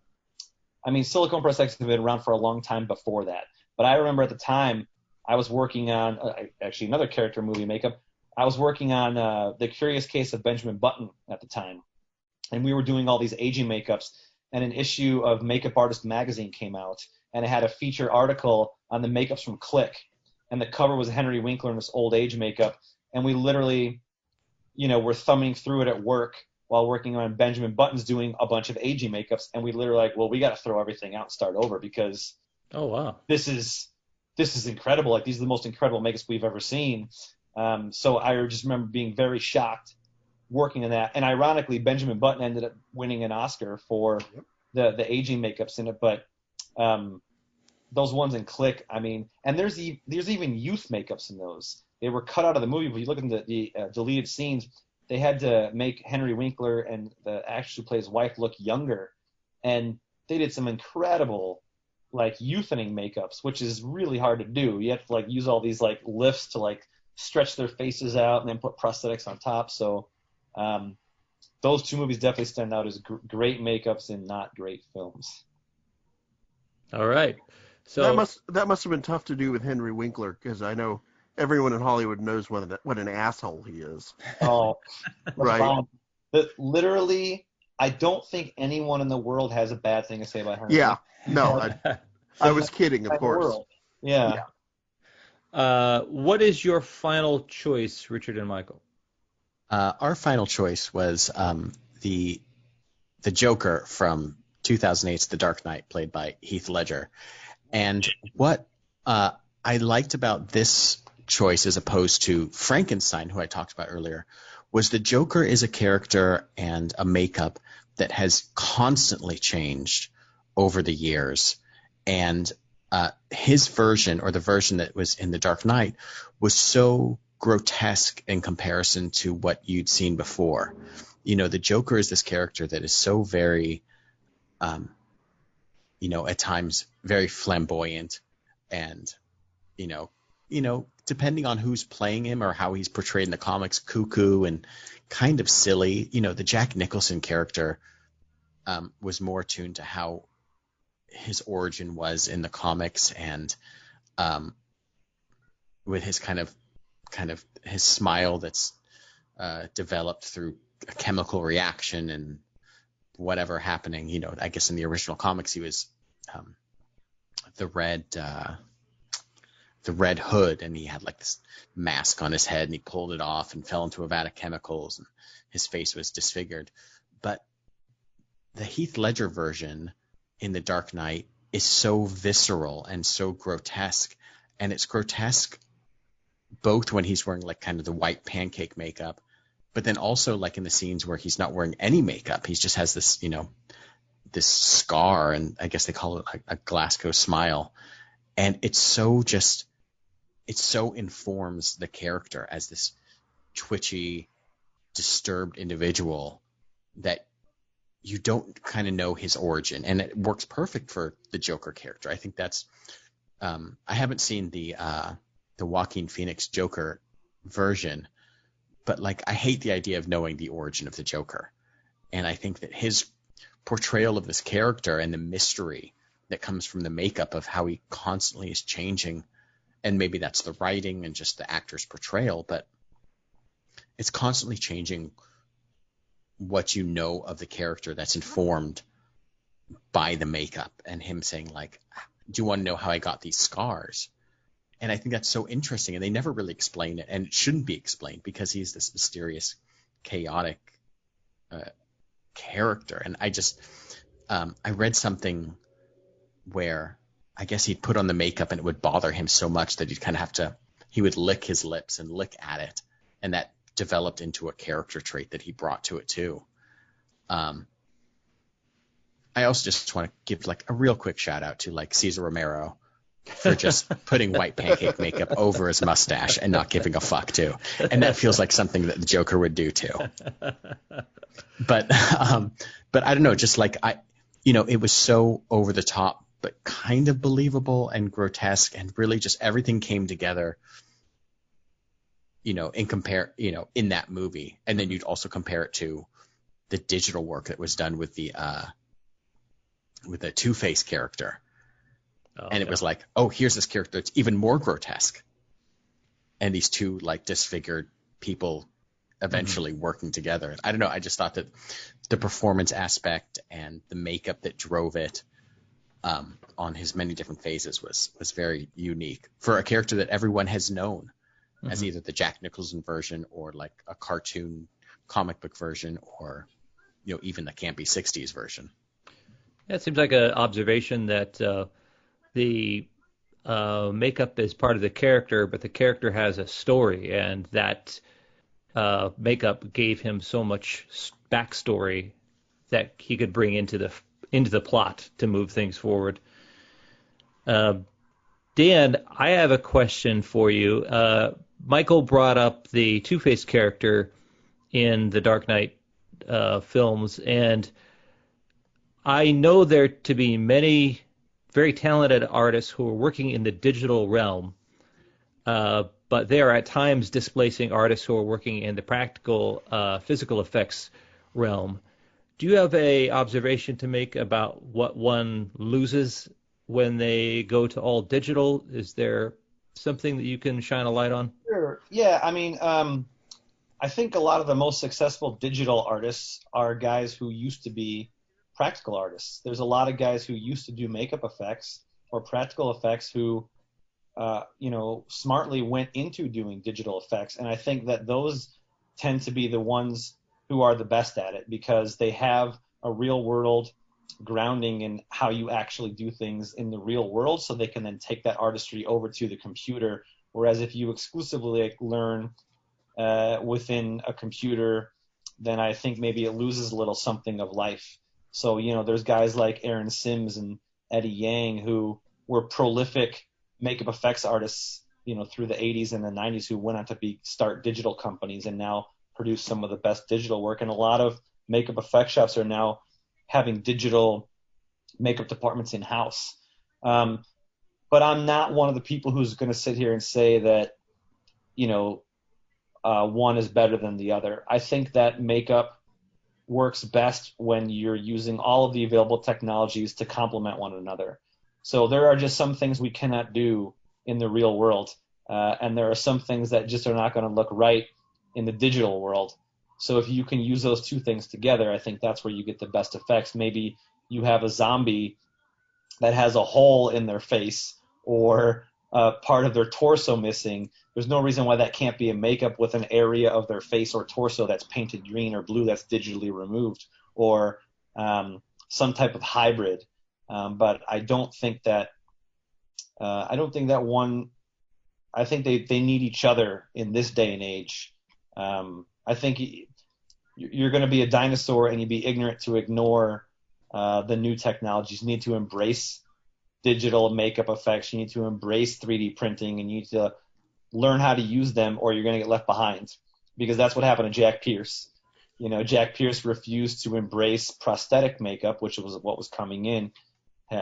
S4: I mean, silicone prosthetics have been around for a long time before that. But I remember at the time I was working on, actually another character movie makeup. I was working on The Curious Case of Benjamin Button at the time. And we were doing all these aging makeups. And an issue of Makeup Artist magazine came out, and it had a feature article on the makeups from Click. And the cover was Henry Winkler in this old age makeup. And we literally, you know, were thumbing through it at work while working on Benjamin Button's doing a bunch of aging makeups. And we literally like, well, we got to throw everything out and start over because this is incredible. Like, these are the most incredible makeups we've ever seen. So I just remember being very shocked working on that. And ironically, Benjamin Button ended up winning an Oscar for the aging makeups in it. But those ones in Click, I mean, and there's even youth makeups in those. They were cut out of the movie, but you look at the deleted scenes, they had to make Henry Winkler and the actress who plays wife look younger. And they did some incredible like youthening makeups, which is really hard to do. You have to like use all these like lifts to like stretch their faces out and then put prosthetics on top. So those two movies definitely stand out as great makeups in not great films.
S1: All right. So
S2: that must have been tough to do with Henry Winkler, because I know everyone in Hollywood knows what an asshole he is.
S4: Oh,
S2: right.
S4: Literally, I don't think anyone in the world has a bad thing to say about Henry.
S2: Yeah. No, I was kidding, of course.
S4: Yeah.
S1: What is your final choice, Richard and Michael?
S3: Our final choice was the Joker from 2008's The Dark Knight, played by Heath Ledger. And what I liked about this choice, as opposed to Frankenstein, who I talked about earlier, was the Joker is a character and a makeup that has constantly changed over the years. And his version, or the version that was in The Dark Knight, was so grotesque in comparison to what you'd seen before. You know, the Joker is this character that is so very, at times very flamboyant, and, depending on who's playing him or how he's portrayed in the comics, cuckoo and kind of silly. The Jack Nicholson character was more attuned to how his origin was in the comics, and with his kind of his smile that's developed through a chemical reaction and whatever happening. I guess in the original comics he was the Red Hood, and he had like this mask on his head, and he pulled it off and fell into a vat of chemicals, and his face was disfigured. But the Heath Ledger version in The Dark Knight is so visceral and so grotesque, and it's grotesque both when he's wearing like kind of the white pancake makeup, but then also like in the scenes where he's not wearing any makeup. He just has this, this scar, and I guess they call it a Glasgow smile. And it so informs the character as this twitchy, disturbed individual that you don't kind of know his origin. And it works perfect for the Joker character. I think that's I haven't seen the Joaquin Phoenix Joker version, but like I hate the idea of knowing the origin of the Joker. And I think that his portrayal of this character and the mystery that comes from the makeup of how he constantly is changing, and maybe that's the writing and just the actor's portrayal, but it's constantly changing what you know of the character that's informed by the makeup, and him saying like, do you want to know how I got these scars? And I think that's so interesting, and they never really explain it, and it shouldn't be explained because he's this mysterious, chaotic character. And I just I read something where I guess he'd put on the makeup and it would bother him so much that he would lick his lips and lick at it, and that developed into a character trait that he brought to it too. I also just want to give like a real quick shout out to like Cesar Romero for just putting white pancake makeup over his mustache and not giving a fuck too. And that feels like something that the Joker would do too. But I don't know, just like it was so over the top, but kind of believable and grotesque, and really just everything came together, in that movie. And then you'd also compare it to the digital work that was done with the Two-Face character. It was like, oh, here's this character that's even more grotesque. And these two like disfigured people eventually working together. I don't know. I just thought that the performance aspect and the makeup that drove it on his many different phases was very unique for a character that everyone has known as either the Jack Nicholson version or like a cartoon comic book version, or even the campy 60s version.
S1: Yeah, it seems like an observation that the makeup is part of the character, but the character has a story, and that makeup gave him so much backstory that he could bring into the plot to move things forward. Dan, I have a question for you. Michael brought up the Two-Face character in the Dark Knight films, and I know there to be many very talented artists who are working in the digital realm, but they are at times displacing artists who are working in the practical physical effects realm. Do you have a observation to make about what one loses when they go to all digital? Is there something that you can shine a light on?
S4: Sure. Yeah, I mean, I think a lot of the most successful digital artists are guys who used to be practical artists. There's a lot of guys who used to do makeup effects or practical effects who, smartly went into doing digital effects. And I think that those tend to be the ones who are the best at it because they have a real world grounding in how you actually do things in the real world, so they can then take that artistry over to the computer. Whereas if you exclusively learn within a computer, then I think maybe it loses a little something of life. So, there's guys like Aaron Sims and Eddie Yang who were prolific makeup effects artists, through the 80s and the 90s who went on to start digital companies and now produce some of the best digital work. And a lot of makeup effect shops are now having digital makeup departments in-house. But I'm not one of the people who's going to sit here and say that, one is better than the other. I think that makeup works best when you're using all of the available technologies to complement one another. So there are just some things we cannot do in the real world, and there are some things that just are not going to look right in the digital world. So if you can use those two things together, I think that's where you get the best effects. Maybe you have a zombie that has a hole in their face or part of their torso missing. There's no reason why that can't be a makeup with an area of their face or torso that's painted green or blue that's digitally removed, or some type of hybrid. But I don't think that one. I think they need each other in this day and age. I think you're going to be a dinosaur and you'd be ignorant to ignore the new technologies. You need to embrace digital makeup effects. You need to embrace 3D printing, and you need to learn how to use them, or you're going to get left behind. Because that's what happened to Jack Pierce. Jack Pierce refused to embrace prosthetic makeup, which was what was coming in.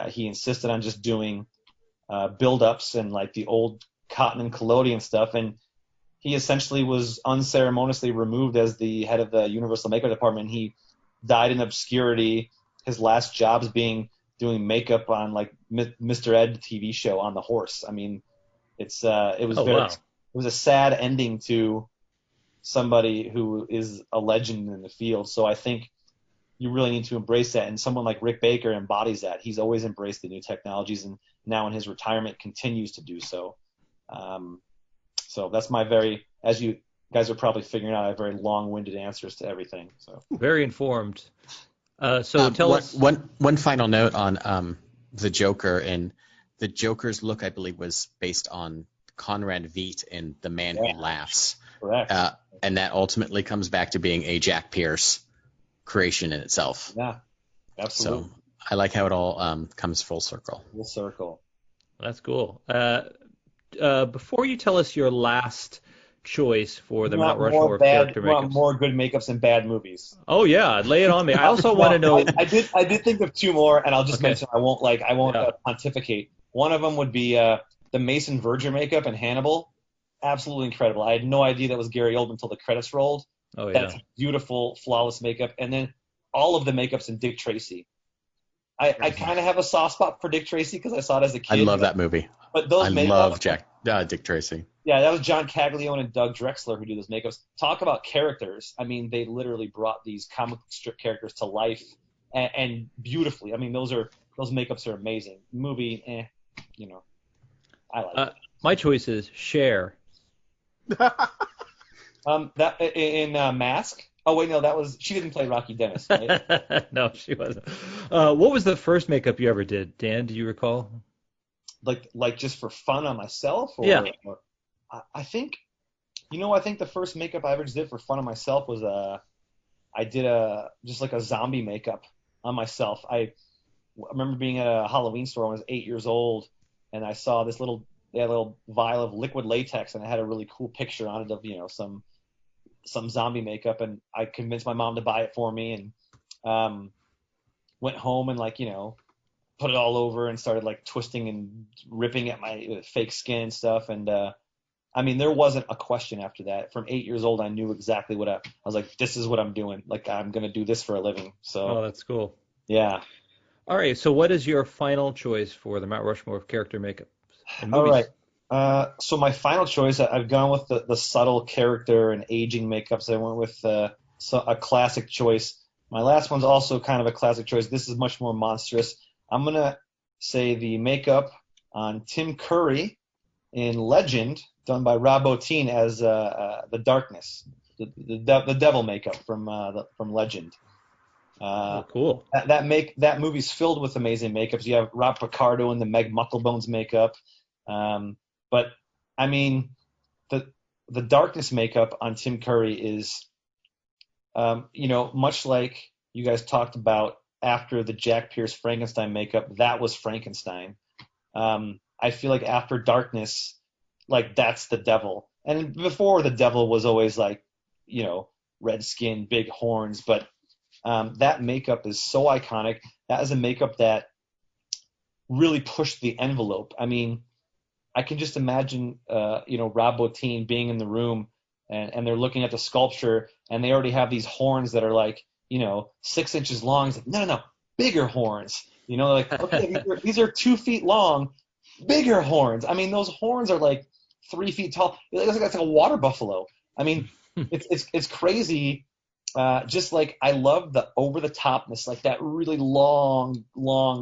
S4: He insisted on just doing build-ups and like the old cotton and collodion stuff, and he essentially was unceremoniously removed as the head of the Universal Makeup Department. He died in obscurity. His last jobs being doing makeup on like Mr. Ed TV show on the horse. I mean, it was a sad ending to somebody who is a legend in the field. So I think you really need to embrace that. And someone like Rick Baker embodies that. He's always embraced the new technologies, and now in his retirement continues to do so. So that's my as you guys are probably figuring out, I have very long-winded answers to everything. So
S1: very informed. So tell us
S3: one final note on the Joker. And the Joker's look, I believe, was based on Conrad Veidt in The Man Who Laughs.
S4: Correct.
S3: And that ultimately comes back to being a Jack Pierce creation in itself.
S4: Yeah, absolutely.
S3: So I like how it all comes full circle.
S4: Full circle.
S1: That's cool. Before you tell us your last choice for the Mount Rushmore of character makeups.
S4: More good makeups and bad movies.
S1: Oh yeah, lay it on me. I also want to know.
S4: I did think of two more, and I'll just mention. I won't pontificate. One of them would be the Mason Verger makeup in Hannibal. Absolutely incredible. I had no idea that was Gary Oldman until the credits rolled.
S1: Oh yeah,
S4: that's beautiful, flawless makeup. And then all of the makeups in Dick Tracy. I kind of have a soft spot for Dick Tracy because I saw it as a kid.
S3: I love that movie.
S4: But those
S3: love Dick Tracy.
S4: Yeah, that was John Caglione and Doug Drexler who do those makeups. Talk about characters. I mean, they literally brought these comic strip characters to life and beautifully. I mean, those makeups are amazing. Movie, I like it.
S1: My choice is Cher.
S4: That in Mask. Oh wait, no, she didn't play Rocky Dennis, right?
S1: No, she wasn't. What was the first makeup you ever did, Dan? Do you recall?
S4: Like just for fun on myself? Or,
S1: yeah.
S4: I think the first makeup I ever just did for fun on myself was I did just like a zombie makeup on myself. I remember being at a Halloween store when I was 8 years old, and I saw this little vial of liquid latex, and it had a really cool picture on it of some zombie makeup, and I convinced my mom to buy it for me, and went home and put it all over and started like twisting and ripping at my fake skin and stuff. And I mean, there wasn't a question after that. From 8 years old, I knew exactly what I was like. This is what I'm doing. Like, I'm gonna do this for a living. So.
S1: Oh, that's cool.
S4: Yeah.
S1: All right. So, what is your final choice for the Mount Rushmore of character makeup in
S4: All
S1: movies?
S4: right. So my final choice, I've gone with the subtle character and aging makeups. I went with a classic choice. My last one's also kind of a classic choice. This is much more monstrous. I'm gonna say the makeup on Tim Curry in Legend, done by Rob Bottin as the Darkness, the devil makeup from Legend.
S1: Oh, cool.
S4: That movie's filled with amazing makeups. You have Rob Picardo in the Meg Mucklebones makeup, but I mean the Darkness makeup on Tim Curry is, much like you guys talked about after the Jack Pierce Frankenstein makeup. That was Frankenstein. I feel like after Darkness, like that's the devil. And before, the devil was always like, red skin, big horns. But that makeup is so iconic. That is a makeup that really pushed the envelope. I mean, I can just imagine, Rob Bottin being in the room and they're looking at the sculpture and they already have these horns that are like, 6 inches long. It's like, no, bigger horns. Like, okay, these are 2 feet long, bigger horns. I mean, those horns are like 3 feet tall. It's like a water buffalo. I mean, it's crazy. Just like I love the over the topness, like that really long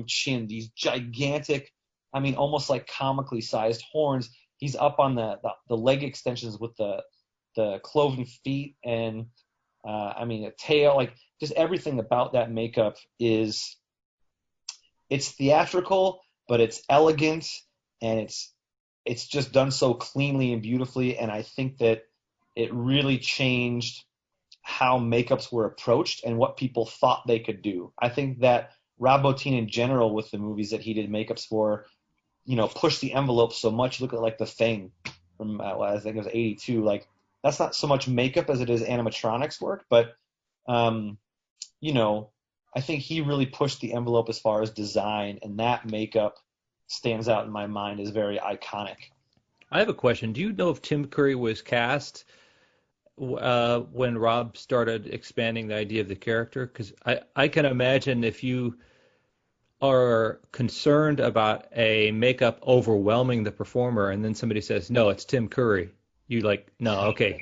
S4: chin, these gigantic, I mean, almost like comically sized horns. He's up on the leg extensions with the cloven feet and I mean a tail, like just everything about that makeup it's theatrical, but it's elegant and it's just done so cleanly and beautifully. And I think that it really changed how makeups were approached and what people thought they could do. I think that Rob Bottin in general, with the movies that he did makeups for, pushed the envelope so much. Look at like The Thing from I think it was 82. Like that's not so much makeup as it is animatronics work, but I think he really pushed the envelope as far as design, and that makeup stands out in my mind as very iconic.
S1: I have a question. Do you know if Tim Curry was cast when Rob started expanding the idea of the character? Because I can imagine if you are concerned about a makeup overwhelming the performer and then somebody says, no, it's Tim Curry, you like, no, okay,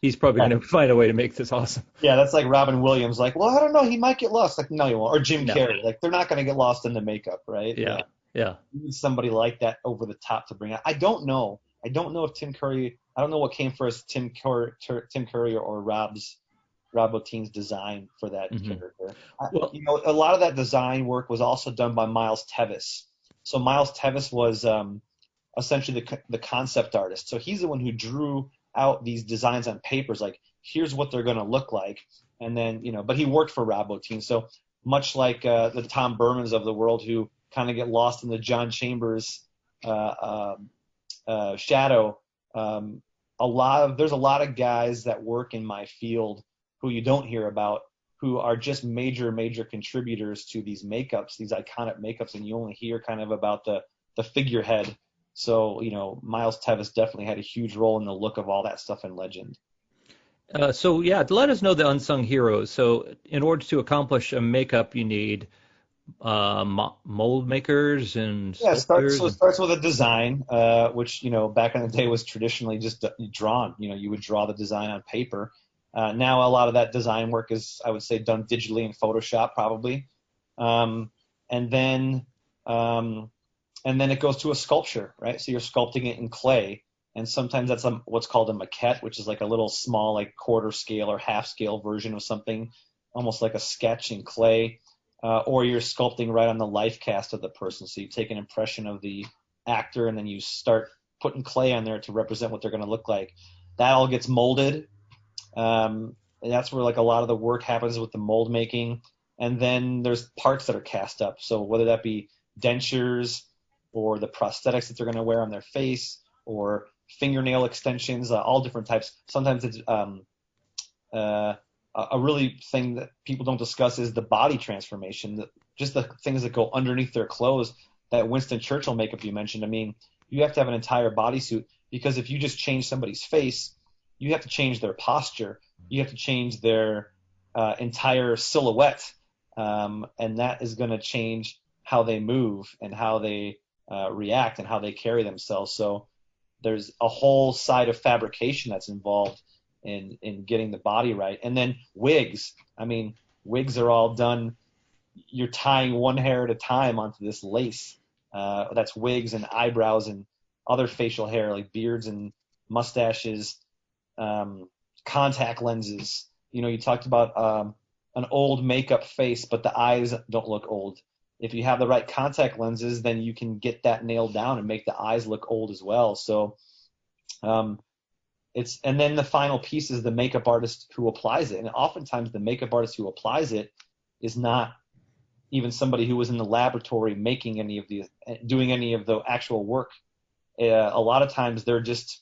S1: he's probably going to find a way to make this awesome.
S4: Yeah, that's like Robin Williams, like, well, I don't know, he might get lost. Like, no, he won't. Or Jim Carrey, like, they're not going to get lost in the makeup, right?
S1: Yeah.
S4: You need somebody like that over the top to bring out. I don't know if Tim Curry, I don't know what came first, Tim Curry or Rob Bottin's design for that character. Well, a lot of that design work was also done by Miles Tevis. So Miles Tevis was essentially the concept artist. So he's the one who drew out these designs on papers, like here's what they're going to look like, and then but he worked for Rob Bottin. So much like the Tom Bermans of the world who kind of get lost in the John Chambers shadow. There's a lot of guys that work in my field who you don't hear about, who are just major contributors to these makeups, these iconic makeups, and you only hear kind of about the figurehead. So, Miles Tevis definitely had a huge role in the look of all that stuff in Legend.
S1: So let us know the unsung heroes. So in order to accomplish a makeup, you need mold makers and
S4: it starts with a design, which back in the day was traditionally just drawn. You would draw the design on paper. Now a lot of that design work is, I would say, done digitally in Photoshop probably, and then it goes to a sculpture, right? So you're sculpting it in clay, and sometimes that's what's called a maquette, which is like a little small, like quarter scale or half scale version of something, almost like a sketch in clay. Or you're sculpting right on the life cast of the person. So you take an impression of the actor and then you start putting clay on there to represent what they're going to look like. That all gets molded. And that's where like a lot of the work happens with the mold making. And then there's parts that are cast up. So whether that be dentures or the prosthetics that they're going to wear on their face or fingernail extensions, all different types. Sometimes it's a really thing that people don't discuss is the body transformation. just the things that go underneath their clothes. That Winston Churchill makeup you mentioned, I mean, you have to have an entire bodysuit, because if you just change somebody's face, you have to change their posture. You have to change their entire silhouette, and that is going to change how they move and how they react and how they carry themselves. So there's a whole side of fabrication that's involved in getting the body right. And then wigs. I mean, wigs are all done. You're tying one hair at a time onto this lace. That's wigs and eyebrows and other facial hair, like beards and mustaches, contact lenses. You know, you talked about an old makeup face, but the eyes don't look old. If you have the right contact lenses, then you can get that nailed down and make the eyes look old as well. So and then the final piece is the makeup artist who applies it. And oftentimes the makeup artist who applies it is not even somebody who was in the laboratory doing any of the actual work. A lot of times they're just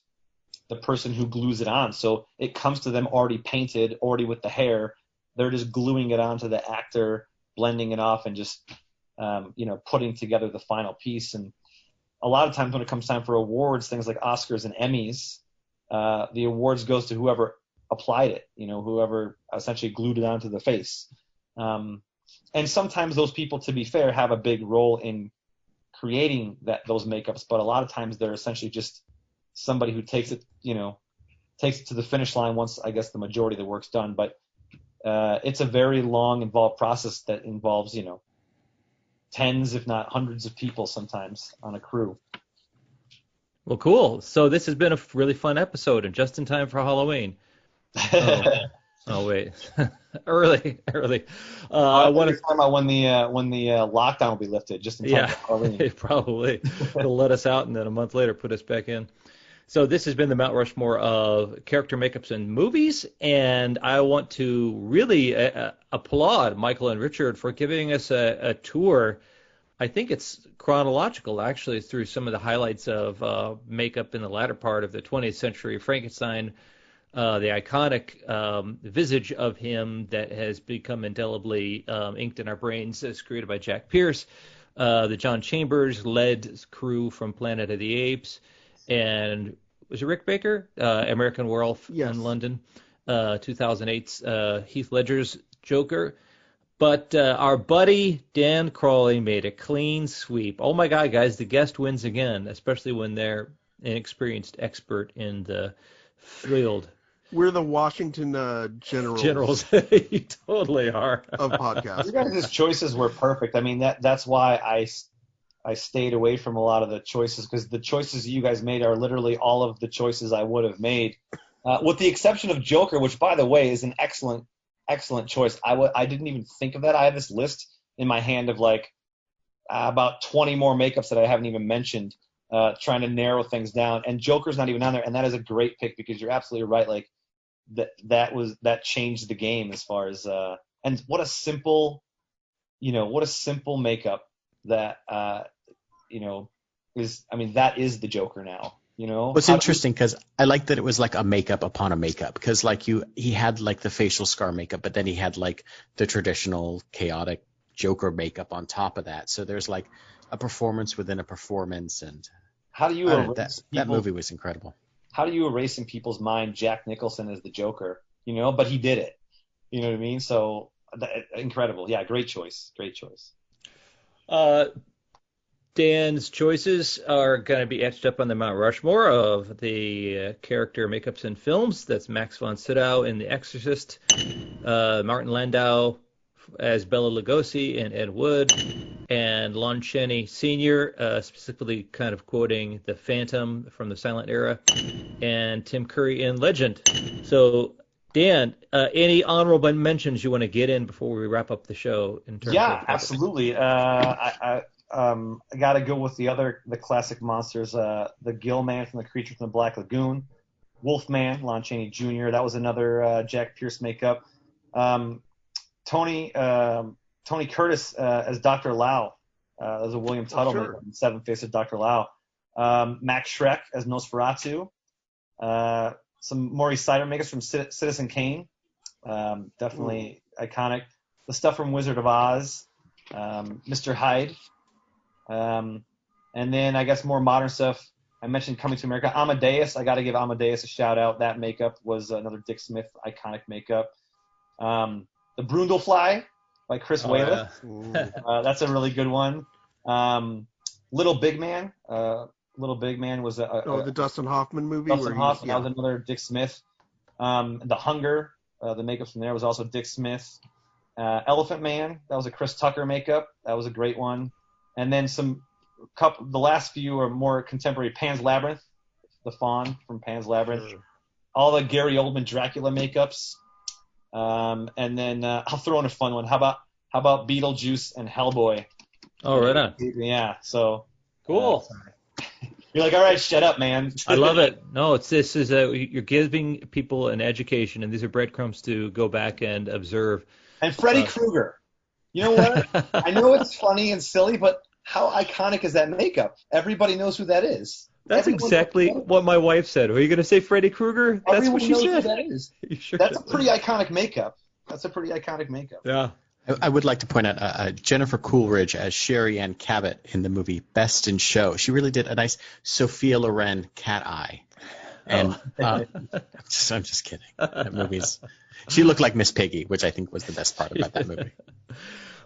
S4: the person who glues it on. So it comes to them already painted, already with the hair. They're just gluing it onto the actor, blending it off, and just putting together the final piece. And a lot of times when it comes time for awards, things like Oscars and Emmys, the awards goes to whoever applied it, whoever essentially glued it onto the face. And sometimes those people, to be fair, have a big role in creating those makeups, but a lot of times they're essentially just somebody who takes it to the finish line once, I guess, the majority of the work's done. But it's a very long, involved process that involves, tens, if not hundreds of people sometimes on a crew.
S1: Well, cool. So this has been a really fun episode, and just in time for Halloween. Oh wait, early.
S4: I want to talk about when the lockdown will be lifted, just in time for Halloween.
S1: Probably. They'll let us out and then a month later put us back in. So this has been the Mount Rushmore of character makeups in movies, and I want to really applaud Michael and Richard for giving us a tour. I think it's chronological, actually, through some of the highlights of makeup in the latter part of the 20th century. Frankenstein, the iconic visage of him that has become indelibly inked in our brains, as created by Jack Pierce, the John Chambers-led crew from Planet of the Apes, and was it Rick Baker? American Werewolf in London, 2008's Heath Ledger's Joker. But our buddy Dan Crawley made a clean sweep. Oh my God, guys, the guest wins again, especially when they're an experienced expert in the field.
S2: We're the Washington Generals.
S1: You totally are.
S2: Of podcasts.
S4: You guys' choices were perfect. I mean, that's why I stayed away from a lot of the choices, because the choices you guys made are literally all of the choices I would have made, with the exception of Joker, which, by the way, is an excellent choice. I didn't even think of that. I have this list in my hand of about 20 more makeups that I haven't even mentioned, trying to narrow things down. And Joker's not even on there, and that is a great pick, because you're absolutely right. That changed the game as far as and what a simple makeup that that is the Joker now.
S3: What's interesting, because I like that it was like a makeup upon a makeup, because he had the facial scar makeup, but then he had the traditional chaotic Joker makeup on top of that. So there's a performance within a performance, and
S4: how do you erase
S3: that movie was incredible.
S4: How do you erase in people's mind Jack Nicholson as the Joker? But he did it. You know what I mean? So incredible. Yeah, great choice.
S1: Dan's choices are going to be etched up on the Mount Rushmore of the character makeups in films. That's Max von Sydow in The Exorcist, Martin Landau as Bela Lugosi and Ed Wood, and Lon Chaney Sr., specifically kind of quoting the Phantom from the silent era, and Tim Curry in Legend. So, Dan, any honorable mentions you want to get in before we wrap up the show?
S4: Absolutely. I got to go with the classic monsters, the Gill Man from The Creature from the Black Lagoon, Wolfman, Lon Chaney Jr., that was another Jack Pierce makeup. Tony Curtis as Dr. Lau, as a William Tuttle makeup in Seven Faces of Dr. Lau. Max Schreck as Nosferatu. Some Maurice Sider makeups from Citizen Kane, definitely iconic. The stuff from Wizard of Oz. Mr. Hyde. And then I guess more modern stuff. I mentioned Coming to America. Amadeus. I got to give Amadeus a shout out. That makeup was another Dick Smith iconic makeup. The Brundlefly by Chris Whaley.
S1: Yeah.
S4: That's a really good one. Little Big Man. Little Big Man was
S2: the Dustin Hoffman movie.
S4: Dustin Hoffman. That was another Dick Smith. The Hunger. The makeup from there was also Dick Smith. Elephant Man. That was a Chris Tucker makeup. That was a great one. And then the last few are more contemporary. Pan's Labyrinth, the Fawn from Pan's Labyrinth. All the Gary Oldman Dracula makeups. And then I'll throw in a fun one. How about Beetlejuice and Hellboy?
S1: Oh, right on.
S4: Yeah. So
S1: Cool.
S4: You're like, all right, shut up, man.
S1: I love it. No, you're giving people an education, and these are breadcrumbs to go back and observe.
S4: And Freddy Krueger. You know what? I know it's funny and silly, but how iconic is that makeup? Everybody knows who that is.
S1: That's exactly what my wife said. Are you going to say Freddy Krueger? That's
S4: Everyone
S1: what she
S4: knows
S1: said.
S4: who that is.
S1: Sure
S4: That's a pretty iconic makeup.
S1: Yeah.
S3: I would like to point out Jennifer Coolidge as Sherry Ann Cabot in the movie Best in Show. She really did a nice Sophia Loren cat eye. And I'm just kidding. That movie's. She looked like Miss Piggy, which I think was the best part about that movie.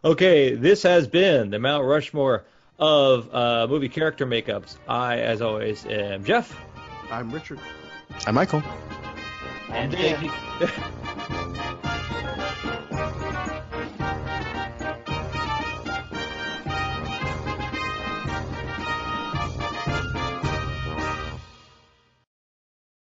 S1: Okay, this has been the Mount Rushmore of movie character makeups. I, as always, am Jeff.
S2: I'm Richard.
S3: I'm Michael.
S4: And
S1: Thank you.